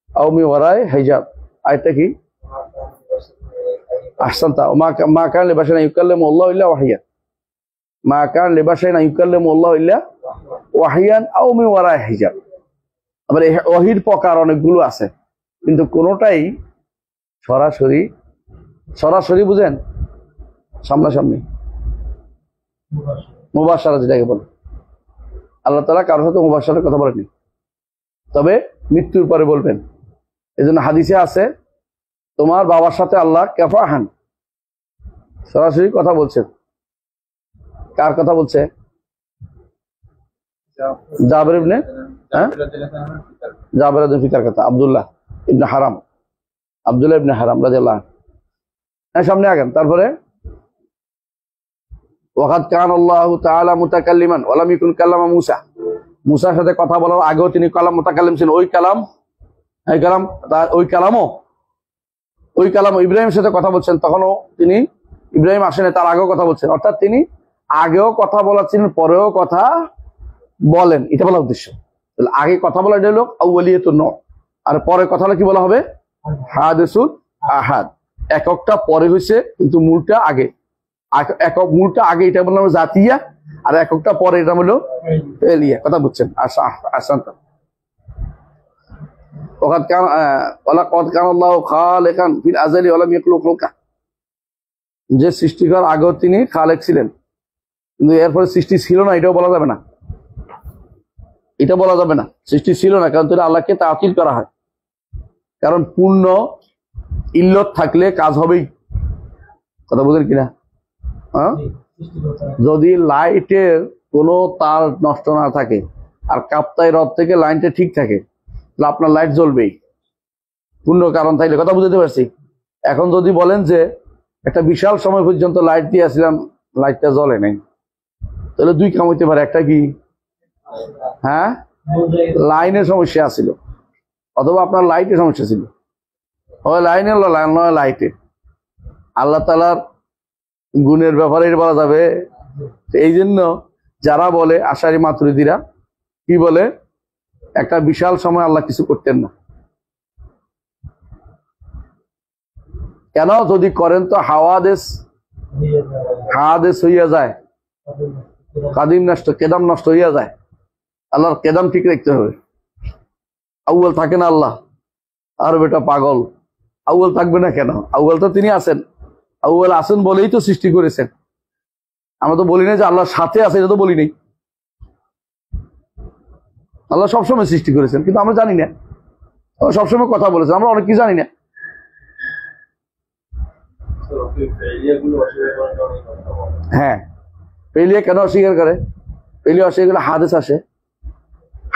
আও মিন ওয়ারাই হিজাব। আয়াতটা কি? আহসানতা। মা কান লিবাশাইন ইউকাল্লিমু আল্লাহু ইল্লা ওয়াহিয়ান। মা কান লিবাশাইন ইউকাল্লিমু আল্লাহু ইল্লা ওয়াহিয়ান আও মিন ওয়ারাই হিজাব। আবার এই ওহীর প্রকার অনেকগুলো আছে, কিন্তু কোনোটাই সরাসরি বুঝেন, সামনাসামনি, মুবাশশারা যেটাকে বলে। আল্লাহ তাআলা কারোর সাথে মুবাশশারার কথা বলেননি, তবে মৃত্যুর পরে বলবেন। এই জন্য হাদিসে আছে তোমার বাবার সাথে আল্লাহ কাফাহান, সরাসরি কথা বলছেন। কার কথা বলছে? জাবের ইবনে ফিতার কথা, আব্দুল্লাহ ইবনে হারাম রাদিয়াল্লাহু আনহু। হ্যাঁ, সামনে আগান। তারপরে ওয়াকাদ কান আল্লাহু তাআলা মুতাকাল্লিমান ওয়া লাম ইয়াকুন কাল্লামা মুসা। মুসার সাথে কথা বলার আগেও তিনি কালাম মুতাকাল্লিম ছিলেন। ওই কালাম ইব্রাহিমের সাথে কথা বলছেন, তখনও তিনি ইব্রাহিম আসেনি, তার আগেও কথা বলছেন। অর্থাৎ তিনি আগেও কথা বলাচ্ছেন, পরেও কথা বলেন, এটা বলা উদ্দেশ্য। আগে কথা বলা এটা হলো আউয়ালিয়াতুন নূহ, আর পরে কথা কি বলা হবে? হাদিসুল আহাদ। এককটা পরে হয়েছে, কিন্তু মূলটা আগে। একক মূলটা আগে এটা বললাম জাতিয়া, আর এককটা পরে এটা হলো ফেলিয়া। কথা বুঝছেন? আসান ওয়াকাদ কানা আল্লাহু খালিকান ফিল আযালি ওয়া লাম ইয়াখলুক খালকা, যে সৃষ্টিকর আগেও তিনি খালেক ছিলেন, কিন্তু এরপরে সৃষ্টি ছিল না, এটাও বলা যাবে না। এটা বলা যাবে না সৃষ্টি ছিল না, কারণ তাহলে আল্লাহকে তাআতিল করা হয়। কারণ পূর্ণ ইল্লত থাকলে কাজ হবেই। কথা বুঝেন কিনা? হ্যাঁ, যদি লাইটের কোনো তার নষ্ট না থাকে আর কাপ্তাই রড থেকে লাইনটা ঠিক থাকে, তাহলে আপনার লাইট জ্বলবেই, পূর্ণ কারণ থাকলে। কথা বুঝতে পারছি? এখন যদি বলেন যে একটা বিশাল সময় পর্যন্ত লাইট দিয়ে আসলাম, লাইটটা জ্বলে নাই, তাহলে দুই কাম হইতে পারে। একটা কি, হ্যাঁ, লাইনের সমস্যা আছিল, অথবা আপনার লাইটের সমস্যা ছিল, হয় লাইনের নয় লাইটে। আল্লাহ তাআলার গুণের ব্যাপারে বলা যাবে। এই জন্য যারা বলে আশারি মাতুরিদিরা কি বলে, একটা বিশাল সময় আল্লাহ কিছু করতেন না। কেন? যদি করেন তো হাওয়াদেশ হইয়া যায়, কাদিম নষ্ট, কেদাম নষ্ট হইয়া যায়। আল্লাহর কেদাম ঠিক রাখতে হবে। আউয়াল থাকে না আল্লাহ? আর বেটা পাগল, আউয়াল থাকবে না কেন? আউয়াল তো তিনি আছেন, আউয়াল আছেন বলেই তো সৃষ্টি করেছেন। আমরা তো বলি না যে আল্লাহর সাথে আছে, এটা তো বলি নাই। আল্লাহ সবসময় সৃষ্টি করেছেন, কিন্তু আমরা জানি না। সবসময় কথা বলেছেন, আমরা অনেক কিছু জানি না। হ্যাঁ, পেলিয়া কেন অস্বীকার করে? পেলিয়া অস্বীকার করলে হাদিস আসে।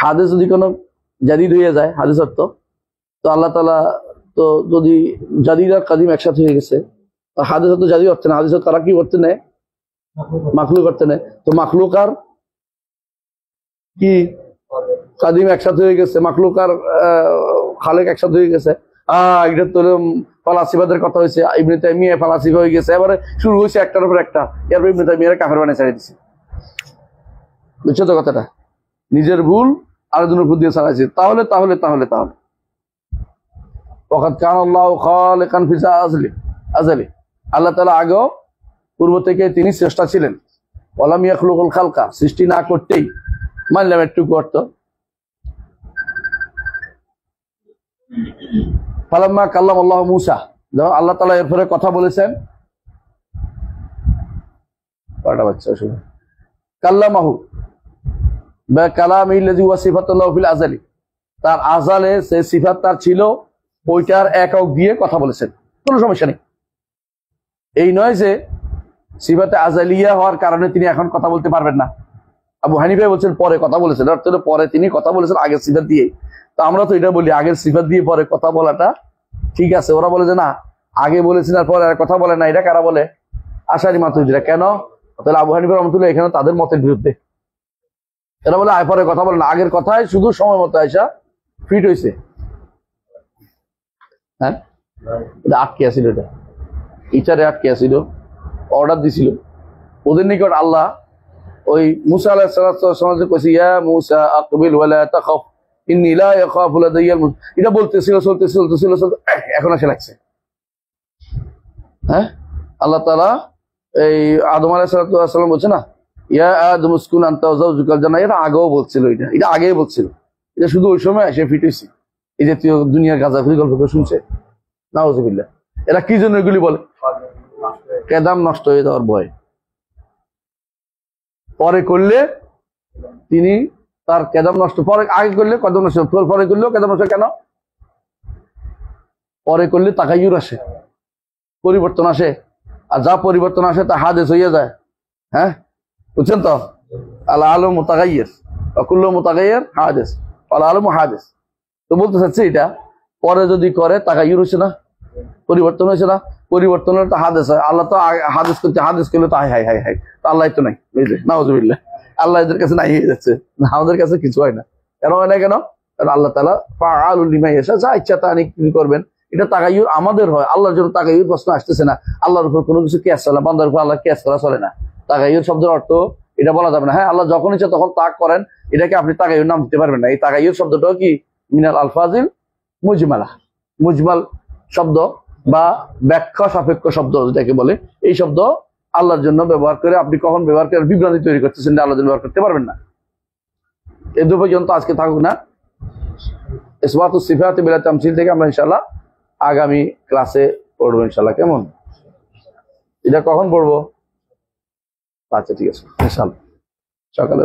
হাদিস যদি কোনো জাদিদ হয়ে যায়, হাদিস অর্থ তো আল্লাহ তাআলা তো যদি জাদিদ আর কাদিম একসাথে হয়ে গেছে, হাদিস তো জাদিদ অর্থ না, হাদিস তারা কি করতে নেয়? মাখলুক করতে নেয়। তো মাখলুক আর কি কাদিম একসাথে হয়ে গেছে, মাখলুক আর খালেক একসাথে হয়ে গেছে। এটা তো ফালাসিফাদের কথা হয়েছে, ইবনে তাইমিয়া ফালাসিফা হয়ে গেছে। এবারে শুরু হয়েছে একটার উপর একটা, এরপর ইবনে তাইমিয়া কাফের বানিয়ে ছেড়ে দিচ্ছে। বুঝছো তো কথাটা? নিজের ভুল আরেকজনের উপর দিয়ে ছাড়াইছে। তাহলে তাহলে তাহলে তাহলে ওয়াকাদ কানা আল্লাহু খালিকান ফি আযালি, আল্লাহ তাআলা আগেও পূর্ব থেকে তিনি স্রষ্টা ছিলেন। ওয়া লাম ইয়াখলুকুল খালকা, সৃষ্টি না করতেই মানলাম একটু করত। ফালাম্মা কাল্লাম আল্লাহ মূসা, যখন আল্লাহ তাআলা এরপরে কথা বলেছেন, কয়টা বাচ্চা শুনে কাল্লামাহু বা কালামি আল্লাযী ওয়া সিফাতুল্লাহ ফিল আযালি, তার আযালে যে সিফাত তার ছিল ওইটার একক দিয়ে কথা বলেছেন, কোনো সমস্যা নেই। এই নয় যে সিফাতে আযালিয়া হওয়ার কারণে তিনি এখন কথা বলতে পারবেন না। আবু হানিফা বলছেন পরে কথা বলেছেন, অর্থ হলো পরে তিনি কথা বলেছেন আগের সিফাত দিয়ে। তো আমরা তো এটা বলি আগের সিফাত দিয়ে পরে কথা বলাটা ঠিক আছে। ওরা বলে যে না, আগে বলেছেন আর পরে আর কথা বলে না। এটা কারা বলে? আশারি মাতুরিদিরা। কেন? তাহলে আবু হানিফা রাহমাতুল্লাহ এখানে তাদের মতের বিরুদ্ধে। এরা বলে পরে কথা বলে না, আগের কথায় শুধু সময় মতো আয়সা ফিট হয়েছে। হ্যাঁ, এটা আটকে আসিল, এটা ইচারে আটকে আসিল, অর্ডার দিছিল ওদের নিকট। আল্লাহ ওই মুসা আলাইহিস সালাম কইছে, ইয়া মুসা আকবিল ওয়ালা তাখাফ ইন্নী লা ইয়াখাফু লাদাইয়াল মুরসালিন। এটা বলতেছিল, চলতেছিল, এখন এসে লাগছে। হ্যাঁ, আল্লাহ তাআলা এই আদম আলাইহিস সালাম বলছে না, ইয়া আদম উসকুন আনতা ওয়া যাওজুকাল জান্নাহ, এটা আগেও বলছিল, এটা আগেই বলছিল। এটা শুধু ওই সময় এসে ফিট হয়েছে। এই জাতীয় দুনিয়ার গাঁজাখুরি গল্প শুনছে, নাউযুবিল্লাহ। এরা কি জন্য এগুলি বলে? কেদাম নষ্ট হয়ে যাওয়ার ভয়। পরে করলে তিনি তার কেদাম নষ্ট, পরে আগে করলে কদম নষ্ট, পরে করলেও কেদাম নষ্ট। কেন? পরে করলে তাকাইয়ুর আসে, পরিবর্তন আসে, আর যা পরিবর্তন আসে তা হাদিস হইয়া যায়। হ্যাঁ, বুঝছেন তো? আল আলম মুতাগাইয়ির ওয়া কুল্লু মুতাগাইয়ির হাদিস, আল আলম হাদিস। তো বলতে চাচ্ছে এটা পরে যদি করে তাকাইয়ুর হইছে না, পরিবর্তন হয়েছে না, পরিবর্তন হলে তো হাদিস হয়। আল্লাহ তো হাদিস করতে, হাদিস করলে তো হাই তো আল্লাহ তো নাই। বুঝলে? নাউযুবিল্লাহ, আল্লাহ এদের কাছে নাই হয়ে যাচ্ছে, আমাদের কাছে কিছু হয় না। কেন হয় না? কেন? কারণ আল্লাহ তাআলা ফাআলুল লিমা ইয়াশা, যা ইচ্ছা তা তিনি করবেন। এটা তাকাইয়ুর আমাদের হয়, আল্লাহর জন্য তাকাইয়ুর প্রশ্ন আসতেছে না। আল্লাহর উপর কোনো কিছু কিয়াস চলে না, বান্দার উপর আল্লাহ কিয়াস করা চলে না। তাকাইয়ুর শব্দের অর্থ এটা বলা যাবে না। হ্যাঁ, আল্লাহ যখন ইচ্ছা তখন তাক করেন, এটাকে আপনি তাকাইয়ুর নাম দিতে পারবেন না। এই তাকাইয়ুর শব্দটাও কি মিনাল আলফাজিল মুজমালা, মুজমাল শব্দ বা ব্যাখ্যা সাপেক্ষ শব্দ যেটাকে বলে, এই শব্দ আল্লাহর জন্য ব্যবহার করে আপনি কখন ব্যবহার করে বিভ্রান্তি তৈরি করতেছেন, আল্লাহর জন্য ব্যবহার করতে পারবেন না। এই দু পর্যন্ত আজকে থাকুক না। ইসবাতুস সিফাত বিলা তামসিল থেকে আমরা ইনশাআল্লাহ আগামী ক্লাসে পড়বো ইনশাআল্লাহ। কেমন? এটা কখন পড়বো? আচ্ছা ঠিক আছে ইনশাআল্লাহ সকালে।